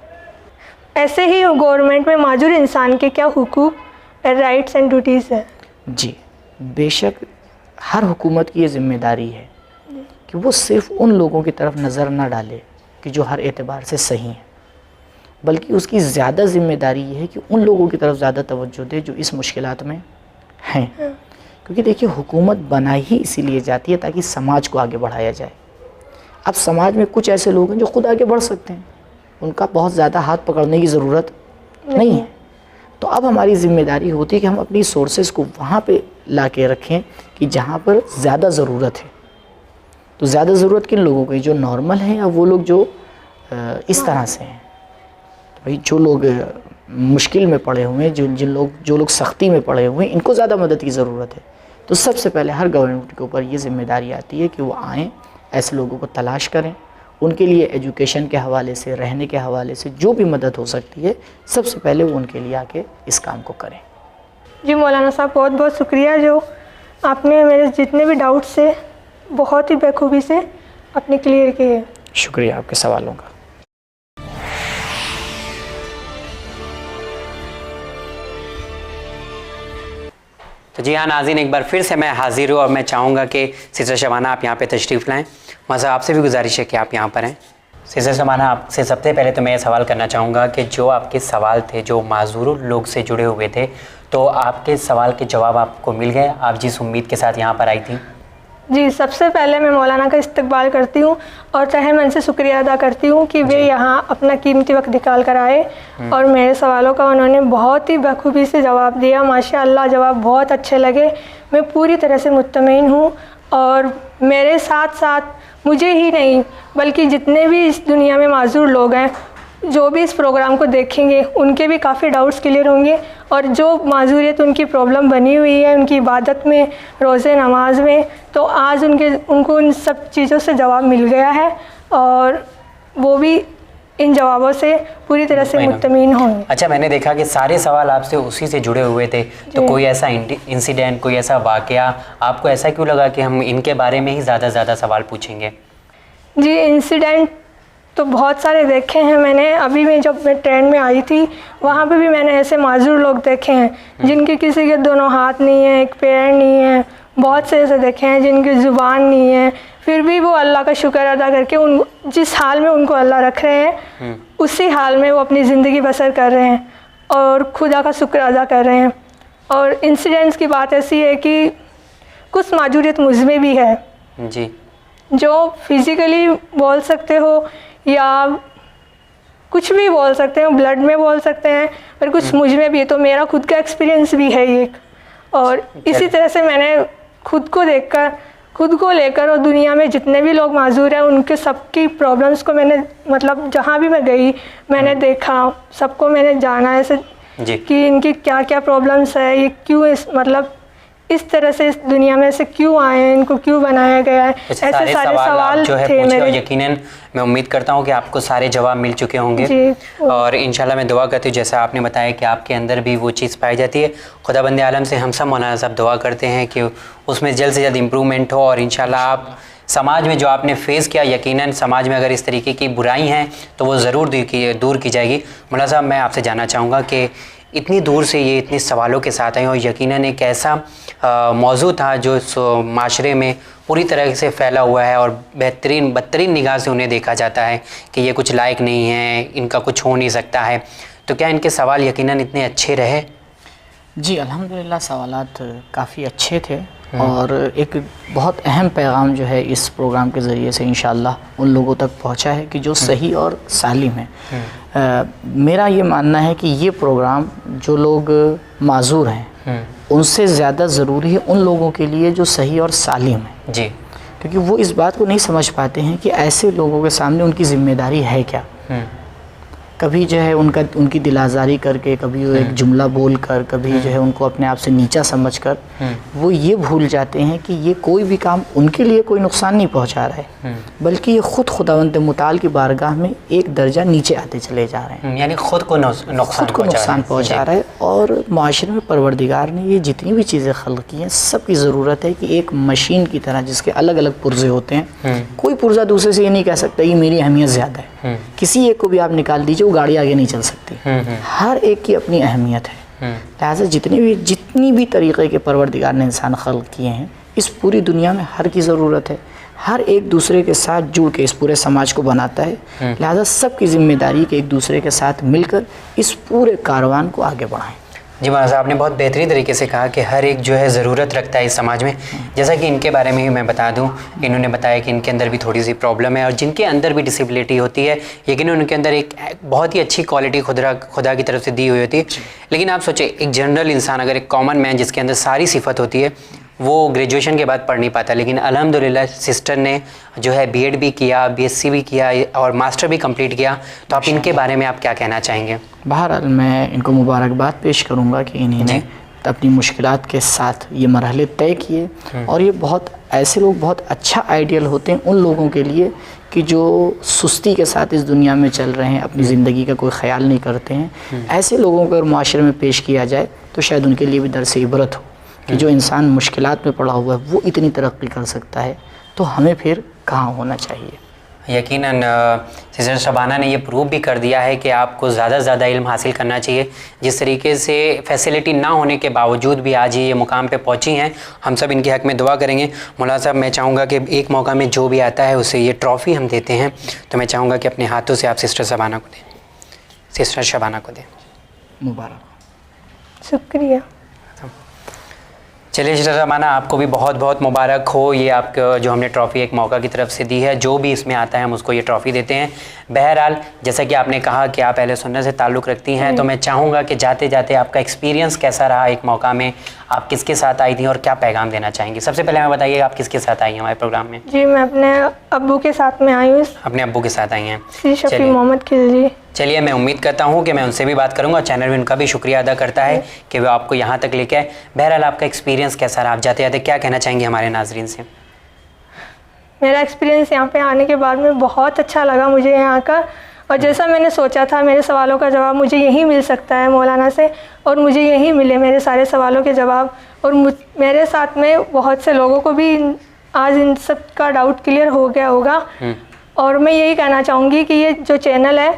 ایسے ہی گورنمنٹ میں معذور انسان کے کیا حقوق، رائٹس اینڈ ڈیوٹیز ہیں؟ جی بے شک، ہر حکومت کی یہ ذمہ داری ہے کہ وہ صرف ان لوگوں کی طرف نظر نہ ڈالے کہ جو ہر اعتبار سے صحیح ہیں، بلکہ اس کی زیادہ ذمہ داری یہ ہے کہ ان لوگوں کی طرف زیادہ توجہ دے جو اس مشکلات میں ہیں. کیونکہ دیکھیے، حکومت بنائی ہی اسی لیے جاتی ہے تاکہ سماج کو آگے بڑھایا جائے. اب سماج میں کچھ ایسے لوگ ہیں جو خود آگے بڑھ سکتے ہیں، ان کا بہت زیادہ ہاتھ پکڑنے کی ضرورت نہیں ہے. تو اب ہماری ذمہ داری ہوتی ہے کہ ہم اپنی سورسز کو وہاں پہ لا کے رکھیں کہ جہاں پر زیادہ ضرورت ہے. تو زیادہ ضرورت کن لوگوں کی؟ جو نارمل ہیں یا وہ لوگ جو اس طرح سے ہیں؟ بھئی جو لوگ مشکل میں پڑے ہوئے ہیں، جو لوگ سختی میں پڑے ہوئے ہیں، ان کو زیادہ مدد کی ضرورت ہے. تو سب سے پہلے ہر گورنمنٹ کے اوپر یہ ذمہ داری آتی ہے کہ وہ آئیں، ایسے لوگوں کو تلاش کریں، ان کے لیے ایجوکیشن کے حوالے سے، رہنے کے حوالے سے جو بھی مدد ہو سکتی ہے، سب سے پہلے وہ ان کے لیے آ کے اس کام کو کریں. جی مولانا صاحب، بہت بہت شکریہ، جو آپ نے میرے جتنے بھی ڈاؤٹس سے بہت ہی بخوبی سے اپنے کلیئر کیے. شکریہ آپ کے سوالوں کا. تو جی ہاں ناظرین، ایک بار پھر سے میں حاضر ہوں اور میں چاہوں گا کہ سسٹر شبانہ آپ یہاں پہ تشریف لائیں. مذہب آپ سے بھی گزارش ہے کہ آپ یہاں پر ہیں. سسٹر شبانہ، آپ سے سب سے پہلے تو میں یہ سوال کرنا چاہوں گا کہ جو آپ کے سوال تھے جو معذور لوگ سے جڑے ہوئے تھے، تو آپ کے سوال کے جواب آپ کو مل گئے آپ جس امید کے ساتھ یہاں پر آئی تھیں؟ جی، سب سے پہلے میں مولانا کا استقبال کرتی ہوں اور تہہ من سے شکریہ ادا کرتی ہوں کہ وہ یہاں اپنا قیمتی وقت نکال کر آئے اور میرے سوالوں کا انہوں نے بہت ہی بخوبی سے جواب دیا. ماشاء اللہ، جواب بہت اچھے لگے. میں پوری طرح سے مطمئن ہوں، اور میرے ساتھ ساتھ مجھے ہی نہیں بلکہ جتنے بھی اس دنیا میں معذور لوگ ہیں جو بھی اس پروگرام کو دیکھیں گے ان کے بھی کافی ڈاؤٹس کلیئر ہوں گے، اور جو معذوریت ان کی پرابلم بنی ہوئی ہے ان کی عبادت میں، روزے نماز میں، تو آج ان کو ان سب چیزوں سے جواب مل گیا ہے، اور وہ بھی ان جوابوں سے پوری طرح سے مطمئن ہوں گے۔ اچھا، میں نے دیکھا کہ سارے سوال آپ سے اسی سے جڑے ہوئے تھے، تو کوئی ایسا انسیڈنٹ، کوئی ایسا واقعہ آپ کو ایسا کیوں لگا کہ ہم ان کے بارے میں ہی زیادہ سوال پوچھیں گے؟ جی انسیڈنٹ تو بہت سارے دیکھے ہیں میں نے، ابھی میں جب میں ٹرین میں آئی تھی وہاں پہ بھی میں نے ایسے معذور لوگ دیکھے ہیں جن کے کسی کے دونوں ہاتھ نہیں ہیں، ایک پیر نہیں ہے، بہت سے ایسے دیکھے ہیں جن کی زبان نہیں ہے، پھر بھی وہ اللہ کا شکر ادا کر کے جس حال میں ان کو اللہ رکھ رہے ہیں اسی حال میں وہ اپنی زندگی بسر کر رہے ہیں اور خدا کا شکر ادا کر رہے ہیں۔ اور انسیڈنٹس کی بات ایسی ہے کہ کچھ معذوریت مجھ میں بھی ہے جی، جو فزیکلی بول سکتے ہو یا کچھ بھی بول سکتے ہیں، بلڈ میں بول سکتے ہیں، اور کچھ مجھ میں بھی ہے، تو میرا خود کا ایکسپیرینس بھی ہے ایک۔ اور اسی طرح سے میں نے خود کو لے کر اور دنیا میں جتنے بھی لوگ معذور ہیں ان کے سب کی پرابلمس کو میں نے مطلب جہاں بھی میں گئی میں نے دیکھا، سب کو میں نے جانا ایسے کہ ان کی کیا کیا پرابلمس ہے، یہ کیوں مطلب اس طرح سے اس دنیا میں سے کیوں آئے ہیں، ان کو کیوں بنایا گیا ہے، ایسے سارے سوال تھے میرے۔ یقیناً میں امید کرتا ہوں کہ آپ کو سارے جواب مل چکے ہوں گے، اور انشاءاللہ میں دعا کرتی ہوں جیسا آپ نے بتایا کہ آپ کے اندر بھی وہ چیز پائی جاتی ہے۔ خدا بند عالم سے ہم سب مولانا صاحب دعا کرتے ہیں کہ اس میں جلد سے جلد امپرومنٹ ہو، اور انشاءاللہ آپ سماج میں جو آپ نے فیس کیا، یقیناً سماج میں اگر اس طریقے کی برائی ہیں تو وہ ضرور دور کی جائے گی۔ مولانا صاحب میں آپ سے جاننا چاہوں گا کہ اتنی دور سے یہ اتنے سوالوں کے ساتھ آئے، اور یقیناً ایک ایسا موضوع تھا جو معاشرے میں پوری طرح سے پھیلا ہوا ہے اور بدترین نگاہ سے انہیں دیکھا جاتا ہے کہ یہ کچھ لائق نہیں ہے، ان کا کچھ ہو نہیں سکتا ہے، تو کیا ان کے سوال یقیناً اتنے اچھے رہے؟ جی الحمدللہ سوالات کافی اچھے تھے، اور ایک بہت اہم پیغام جو ہے اس پروگرام کے ذریعے سے انشاءاللہ ان لوگوں تک پہنچا ہے کہ جو صحیح اور سالم ہیں۔ میرا یہ ماننا ہے کہ یہ پروگرام جو لوگ معذور ہیں ان سے زیادہ ضروری ہے ان لوگوں کے لیے جو صحیح اور سالم ہیں، جی، کیونکہ وہ اس بات کو نہیں سمجھ پاتے ہیں کہ ایسے لوگوں کے سامنے ان کی ذمہ داری ہے کیا۔ کبھی جو ہے ان کی دل آزاری کر کے، کبھی وہ ایک جملہ بول کر، کبھی جو ہے ان کو اپنے آپ سے نیچا سمجھ کر وہ یہ بھول جاتے ہیں کہ یہ کوئی بھی کام ان کے لیے کوئی نقصان نہیں پہنچا رہا ہے، بلکہ یہ خود خداوند متعال کی بارگاہ میں ایک درجہ نیچے آتے چلے جا رہے ہیں، یعنی خود کو نقصان پہنچا رہا ہے۔ اور معاشرے میں پروردگار نے یہ جتنی بھی چیزیں خلق کی ہیں سب کی ضرورت ہے کہ ایک مشین کی طرح جس کے الگ الگ پرزے ہوتے ہیں، کوئی پرزہ دوسرے سے یہ نہیں کہہ سکتا یہ میری اہمیت زیادہ ہے، کسی ایک کو بھی آپ نکال دیجئے وہ گاڑی آگے نہیں چل سکتی، ہر ایک کی اپنی اہمیت ہے۔ لہٰذا جتنی بھی طریقے کے پروردگار نے انسان خلق کیے ہیں اس پوری دنیا میں ہر کی ضرورت ہے، ہر ایک دوسرے کے ساتھ جڑ کے اس پورے سماج کو بناتا ہے، لہٰذا سب کی ذمہ داری کہ ایک دوسرے کے ساتھ مل کر اس پورے کاروان کو آگے بڑھائیں۔ جی مولانا صاحب، آپ نے بہت بہترین طریقے سے کہا کہ ہر ایک جو ہے ضرورت رکھتا ہے اس سماج میں۔ جیسا کہ ان کے بارے میں ہی میں بتا دوں، انہوں نے بتایا کہ ان کے اندر بھی تھوڑی سی پرابلم ہے، اور جن کے اندر بھی ڈسیبلٹی ہوتی ہے یقیناً ان کے اندر ایک بہت ہی اچھی کوالٹی خدا کی طرف سے دی ہوئی ہوتی ہے، لیکن آپ سوچیں ایک جنرل انسان، اگر ایک کامن مین جس کے اندر ساری صفت ہوتی ہے وہ گریجویشن کے بعد پڑھ نہیں پاتا، لیکن الحمدللہ سسٹر نے جو ہے بی ایڈ بھی کیا، بی ایس سی بھی کیا اور ماسٹر بھی کمپلیٹ کیا، تو آپ ان کے بارے میں آپ کیا کہنا چاہیں گے؟ بہرحال میں ان کو مبارکباد پیش کروں گا کہ انہوں نے اپنی مشکلات کے ساتھ یہ مرحلے طے کیے، اور یہ ایسے لوگ بہت اچھا آئیڈیل ہوتے ہیں ان لوگوں کے لیے کہ جو سستی کے ساتھ اس دنیا میں چل رہے ہیں، اپنی زندگی کا کوئی خیال نہیں کرتے ہیں۔ ایسے لوگوں کو اگر معاشرے میں پیش کیا جائے تو شاید ان کے لیے بھی درس عبرت ہو کہ جو انسان مشکلات میں پڑا ہوا ہے وہ اتنی ترقی کر سکتا ہے، تو ہمیں پھر کہاں ہونا چاہیے۔ یقیناً سسٹر شبانہ نے یہ پروو بھی کر دیا ہے کہ آپ کو زیادہ سے زیادہ علم حاصل کرنا چاہیے، جس طریقے سے فیسلٹی نہ ہونے کے باوجود بھی آج یہ مقام پہ پہنچی ہیں، ہم سب ان کے حق میں دعا کریں گے۔ مولانا صاحب میں چاہوں گا کہ ایک موقع میں جو بھی آتا ہے اسے یہ ٹرافی ہم دیتے ہیں، تو میں چاہوں گا کہ اپنے ہاتھوں سے آپ سسٹر شبانہ کو دیں، سسٹر شبانہ کو دیں۔ مبارک، شکریہ۔ چلیے سسٹر شبانہ، آپ کو بھی بہت بہت مبارک ہو، یہ آپ کو جو ہم نے ٹرافی ایک موقع کی طرف سے دی ہے، جو بھی اس میں آتا ہے ہم اس کو یہ ٹرافی دیتے ہیں۔ بہرحال جیسا کہ آپ نے کہا کہ آپ اہل سنت سے تعلق رکھتی ہیں، تو میں چاہوں گا کہ جاتے جاتے آپ کا ایکسپیرینس کیسا رہا ایک موقع میں، آپ کس کے ساتھ آئی تھیں اور کیا پیغام دینا چاہیں گی؟ سب سے پہلے ہمیں بتائیے آپ کس کے ساتھ آئی ہیں ہمارے پروگرام میں؟ جی میں اپنے ابو کے ساتھ میں آئی ہوں۔ اپنے ابو کے ساتھ آئی ہیں؟ شفیع محمد کھلجی۔ چلیے میں امید کرتا ہوں کہ میں ان سے بھی بات کروں گا، چینل بھی ان کا بھی شکریہ ادا کرتا ہے کہ وہ آپ کو یہاں تک لے کے آئے۔ بہرحال آپ کا ایکسپیرینس کیسا رہا؟ آپ جاتے جاتے کیا کہنا چاہیں گے ہمارے ناظرین سے؟ میرا ایکسپیرینس یہاں پہ آنے کے بعد میں بہت اچھا لگا مجھے یہاں کا، اور جیسا میں نے سوچا تھا میرے سوالوں کا جواب مجھے یہیں مل سکتا ہے مولانا سے، اور مجھے یہیں ملے میرے سارے سوالوں کے جواب، اور میرے ساتھ میں بہت سے لوگوں کو بھی آج ان سب کا ڈاؤٹ کلیئر ہو گیا ہوگا۔ اور میں یہی کہنا چاہوں گی کہ یہ جو چینل ہے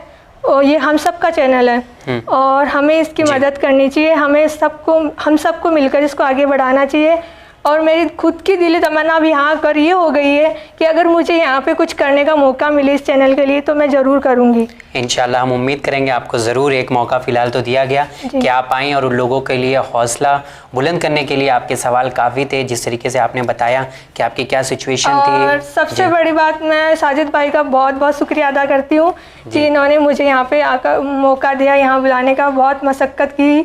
اور یہ ہم سب کا چینل ہے، اور ہمیں اس کی مدد کرنی چاہیے، ہم سب کو مل کر اس کو آگے بڑھانا چاہیے۔ اور میری خود کی دلی تمنا بھی یہاں پر یہ ہو گئی ہے کہ اگر مجھے یہاں پہ کچھ کرنے کا موقع ملے اس چینل کے لیے تو میں ضرور کروں گی۔ انشاءاللہ ہم امید کریں گے آپ کو ضرور ایک موقع فی الحال تو دیا گیا کہ آپ آئیں، اور ان لوگوں کے لیے حوصلہ بلند کرنے کے لیے آپ کے سوال کافی تھے، جس طریقے سے آپ نے بتایا کہ آپ کی کیا سچویشن تھی۔ اور سب سے بڑی بات میں ساجد بھائی کا بہت بہت شکریہ ادا کرتی ہوں کہ انہوں نے مجھے یہاں پہ آ کر موقع دیا، یہاں بلانے کا، بہت مشقت کی۔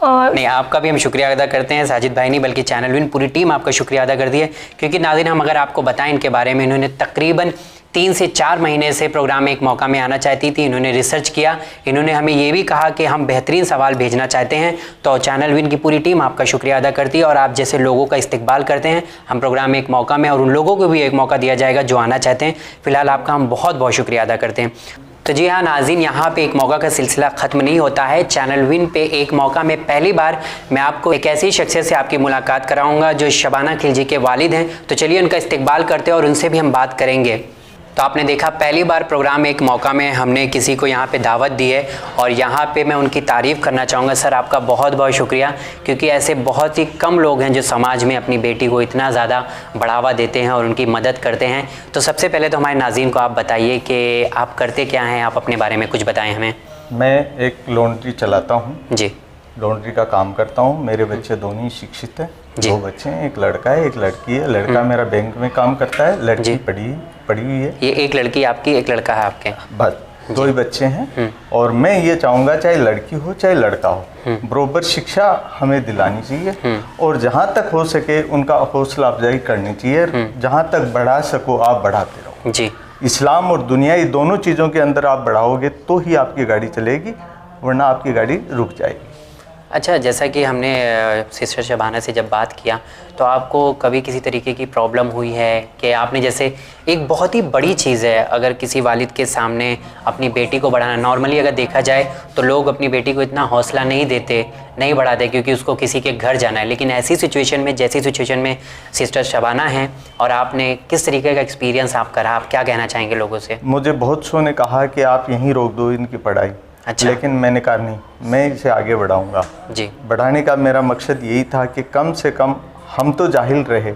اور نہیں، آپ کا بھی ہم شکریہ ادا کرتے ہیں، ساجد بھائی نہیں بلکہ چینل ون پوری ٹیم آپ کا شکریہ ادا کرتی ہے، کیونکہ ناظرین ہم اگر آپ کو بتائیں ان کے بارے میں، انہوں نے تقریباً 3 سے 4 مہینے سے پروگرام میں ایک موقع میں آنا چاہتی تھی، انہوں نے ریسرچ کیا، انہوں نے ہمیں یہ بھی کہا کہ ہم بہترین سوال بھیجنا چاہتے ہیں، تو چینل ون کی پوری ٹیم آپ کا شکریہ ادا کرتی ہے، اور آپ جیسے لوگوں کا استقبال کرتے ہیں ہم پروگرام میں ایک موقع میں، اور ان لوگوں کو بھی ایک موقع دیا جائے گا جو آنا چاہتے ہیں۔ فی الحال آپ کا ہم بہت بہت شکریہ ادا کرتے ہیں۔ تو جی ہاں ناظرین، یہاں پہ ایک موقع کا سلسلہ ختم نہیں ہوتا ہے، چینل ون پہ ایک موقع میں پہلی بار میں آپ کو ایک ایسی شخصیت سے آپ کی ملاقات کراؤں گا جو شبانہ خلجی کے والد ہیں، تو چلیے ان کا استقبال کرتے ہیں اور ان سے بھی ہم بات کریں گے۔ تو آپ نے دیکھا پہلی بار پروگرام ایک موقع میں ہم نے کسی کو یہاں پہ دعوت دی ہے، اور یہاں پہ میں ان کی تعریف کرنا چاہوں گا۔ سر آپ کا بہت بہت شکریہ، کیونکہ ایسے بہت ہی کم لوگ ہیں جو سماج میں اپنی بیٹی کو اتنا زیادہ بڑھاوا دیتے ہیں اور ان کی مدد کرتے ہیں۔ تو سب سے پہلے تو ہمارے ناظرین کو آپ بتائیے کہ آپ کرتے کیا ہیں، آپ اپنے بارے میں کچھ بتائیں ہمیں۔ میں ایک لانڈری چلاتا ہوں، جی، لانڈری کا کام کرتا ہوں۔ میرے بچے دونوں شکشت ہیں، 2 بچے ہیں، ایک لڑکا ہے ایک لڑکی ہے۔ لڑکا میرا بینک میں کام کرتا ہے، لڑکی پڑھی ہوئی ہے۔ یہ ایک لڑکی آپ کی، ایک لڑکا ہے آپ کے؟ بس 2 ہی بچے ہیں، اور میں یہ چاہوں گا چاہے لڑکی ہو چاہے لڑکا ہو، برابر شکشا ہمیں دلانی چاہیے، اور جہاں تک ہو سکے ان کا حوصلہ افزائی کرنی چاہیے، جہاں تک بڑھا سکو آپ بڑھاتے رہو۔ جی، اسلام اور دنیا یہ دونوں چیزوں کے اندر آپ بڑھاؤ گے تو ہی آپ کی گاڑی چلے گی، ورنہ آپ کی گاڑی رک جائے گی۔ اچھا، جیسا کہ ہم نے سسٹر شبانہ سے جب بات کیا تو آپ کو کبھی کسی طریقے کی پرابلم ہوئی ہے کہ آپ نے، جیسے ایک بہت ہی بڑی چیز ہے اگر کسی والد کے سامنے اپنی بیٹی کو بڑھانا، نارملی اگر دیکھا جائے تو لوگ اپنی بیٹی کو اتنا حوصلہ نہیں بڑھاتے کیونکہ اس کو کسی کے گھر جانا ہے، لیکن ایسی سچویشن میں، جیسی سچویشن میں سسٹر شبانہ ہیں، اور آپ نے کس طریقے کا ایکسپیرینس آپ کا رہا، آپ کیا کہنا چاہیں گے لوگوں سے؟ مجھے بہت سو نے کہا کہ آپ یہیں روک دو ان کی پڑھائی، لیکن میں نے کہا نہیں، میں اسے آگے بڑھاؤں گا۔ جی، بڑھانے کا میرا مقصد یہی تھا کہ کم سے کم ہم تو جاہل رہے،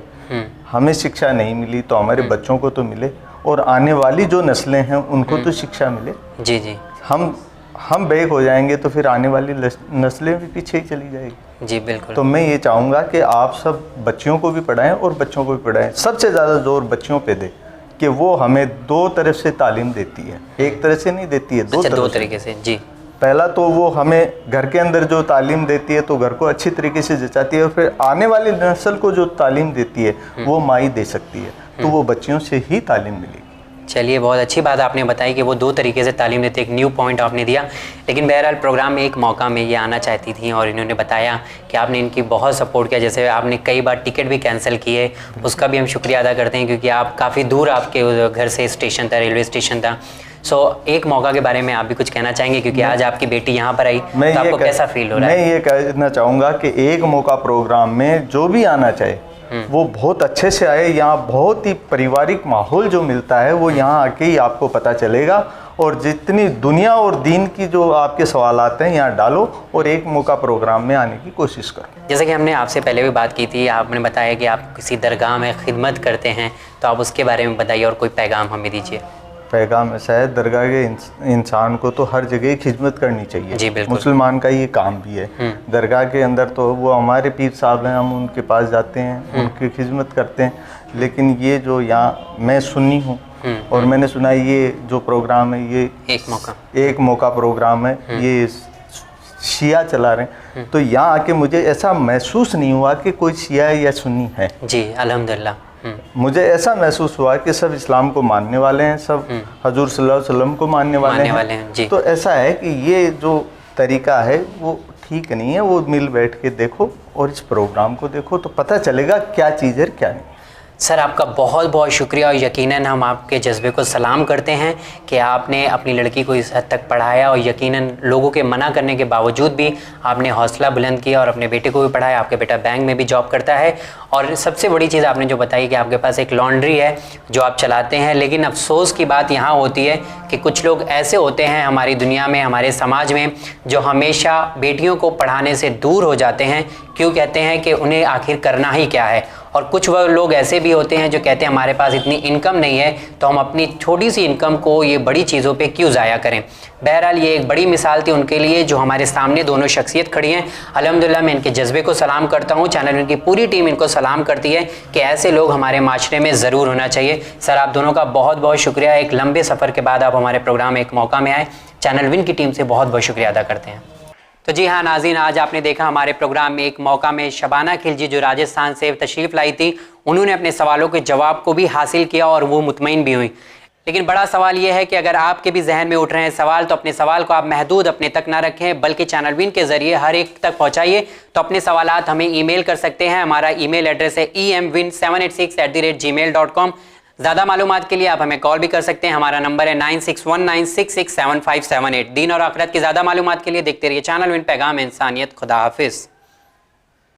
ہمیں شکشا نہیں ملی تو ہمارے بچوں کو تو ملے، اور آنے والی جو نسلیں ہیں ان کو تو شکشا ملے۔ جی جی، ہم بیک ہو جائیں گے تو پھر آنے والی نسلیں بھی پیچھے ہی چلی جائے گی۔ جی بالکل۔ تو میں یہ چاہوں گا کہ آپ سب بچیوں کو بھی پڑھائیں اور بچوں کو بھی پڑھائیں، سب سے زیادہ زور بچیوں پہ دیں کہ وہ ہمیں 2 طرف سے تعلیم دیتی ہے، ایک طرف سے نہیں دیتی ہے، 2 طریقے سے۔ جی، پہلا تو وہ ہمیں گھر کے اندر جو تعلیم دیتی ہے تو گھر کو اچھی طریقے سے جچاتی ہے، اور پھر آنے والی نسل کو جو تعلیم دیتی ہے وہ ماں ہی دے سکتی ہے، تو وہ بچیوں سے ہی تعلیم ملے گی۔ چلیے، بہت اچھی بات آپ نے بتائی کہ وہ 2 طریقے سے تعلیم دیتے، ایک نیو پوائنٹ آپ نے دیا۔ لیکن بہرحال پروگرام میں ایک موقع میں یہ آنا چاہتی تھیں اور انہوں نے بتایا کہ آپ نے ان کی بہت سپورٹ کیا، جیسے آپ نے کئی بار ٹکٹ بھی کینسل کیے، اس کا بھی ہم شکریہ ادا کرتے ہیں کیونکہ آپ کافی دور آپ کے گھر سے اسٹیشن تھا، ریلوے اسٹیشن تھا۔ ایک موقع کے بارے میں آپ بھی کچھ کہنا چاہیں گے کیونکہ آج آپ کی بیٹی یہاں پر آئی تو آپ کو کیسا فیل ہو رہا ہے؟ میں یہ کہنا چاہوں گا کہ ایک موقع پروگرام میں جو بھی آنا چاہے وہ بہت اچھے سے آئے، یہاں بہت ہی پریوارک ماحول جو ملتا ہے وہ یہاں آ کے ہی آپ کو پتہ چلے گا، اور جتنی دنیا اور دین کی جو آپ کے سوالات ہیں یہاں ڈالو اور ایک موقع پروگرام میں آنے کی کوشش کرو۔ جیسے کہ ہم نے آپ سے پہلے بھی بات کی تھی، آپ نے بتایا کہ آپ کسی درگاہ میں خدمت کرتے ہیں، تو آپ اس کے بارے میں بتائیے اور کوئی پیغام ہمیں دیجیے۔ پیغام ایسا ہے، درگاہ کے انسان کو تو ہر جگہ خدمت کرنی چاہیے۔ جی بالکل، مسلمان کا یہ کام بھی ہے۔ درگاہ کے اندر تو وہ ہمارے پیر صاحب ہیں، ہم ان کے پاس جاتے ہیں، ان کی خدمت کرتے ہیں، لیکن یہ جو یہاں میں سنی ہوں اور میں نے سنا یہ جو پروگرام ہے یہ ایک موقع پروگرام ہے، یہ شیعہ چلا رہے ہیں، تو یہاں آ کے مجھے ایسا محسوس نہیں ہوا کہ کوئی شیعہ یا سنی ہے۔ جی الحمدللہ، مجھے ایسا محسوس ہوا کہ سب اسلام کو ماننے والے ہیں، سب حضور صلی اللہ علیہ وسلم کو ماننے والے ہیں۔ جی، تو ایسا ہے کہ یہ جو طریقہ ہے وہ ٹھیک نہیں ہے، وہ مل بیٹھ کے دیکھو اور اس پروگرام کو دیکھو تو پتہ چلے گا کیا چیز ہے کیا نہیں۔ سر آپ کا بہت بہت شکریہ، اور یقیناً ہم آپ کے جذبے کو سلام کرتے ہیں کہ آپ نے اپنی لڑکی کو اس حد تک پڑھایا، اور یقیناً لوگوں کے منع کرنے کے باوجود بھی آپ نے حوصلہ بلند کیا اور اپنے بیٹے کو بھی پڑھایا۔ آپ کے بیٹا بینک میں بھی جاب کرتا ہے، اور سب سے بڑی چیز آپ نے جو بتائی کہ آپ کے پاس ایک لانڈری ہے جو آپ چلاتے ہیں۔ لیکن افسوس کی بات یہاں ہوتی ہے کہ کچھ لوگ ایسے ہوتے ہیں ہماری دنیا میں، ہمارے سماج میں، جو ہمیشہ بیٹیوں کو پڑھانے سے دور ہو جاتے ہیں۔ کیوں کہتے ہیں کہ انہیں آخر کرنا ہی کیا ہے، اور کچھ وہ لوگ ایسے بھی ہوتے ہیں جو کہتے ہیں ہمارے پاس اتنی انکم نہیں ہے تو ہم اپنی چھوٹی سی انکم کو یہ بڑی چیزوں پہ کیوں ضائع کریں۔ بہرحال یہ ایک بڑی مثال تھی ان کے لیے جو ہمارے سامنے دونوں شخصیت کھڑی ہیں۔ الحمدللہ میں ان کے جذبے کو سلام کرتا ہوں، چینل ان کی پوری ٹیم ان کو سلام کرتی ہے کہ ایسے لوگ ہمارے معاشرے میں ضرور ہونا چاہیے۔ سر آپ دونوں کا بہت بہت شکریہ، ایک لمبے سفر کے بعد آپ ہمارے پروگرام میں ایک موقع میں آئے، چینل ون کی ٹیم سے بہت بہت شکریہ ادا کرتے ہیں۔ تو جی ہاں ناظرین، آج آپ نے دیکھا ہمارے پروگرام میں ایک موقع میں شبانہ خلجی جو راجستھان سے تشریف لائی تھی، انہوں نے اپنے سوالوں کے جواب کو بھی حاصل کیا اور وہ مطمئن بھی ہوئی۔ لیکن بڑا سوال یہ ہے کہ اگر آپ کے بھی ذہن میں اٹھ رہے ہیں سوال تو اپنے سوال کو آپ محدود اپنے تک نہ رکھیں، بلکہ چینل ون کے ذریعے ہر ایک تک پہنچائیے۔ تو اپنے سوالات ہمیں ای میل کر سکتے ہیں، ہمارا ای میل ایڈریس ہے emwin786@gmail.com۔ زیادہ معلومات کے لیے آپ ہمیں کال بھی کر سکتے ہیں، ہمارا نمبر ہے 9619667578۔ دین اور آخرت کی زیادہ معلومات کے لیے دیکھتے رہیے چینل ون پیغام انسانیت۔ خدا حافظ۔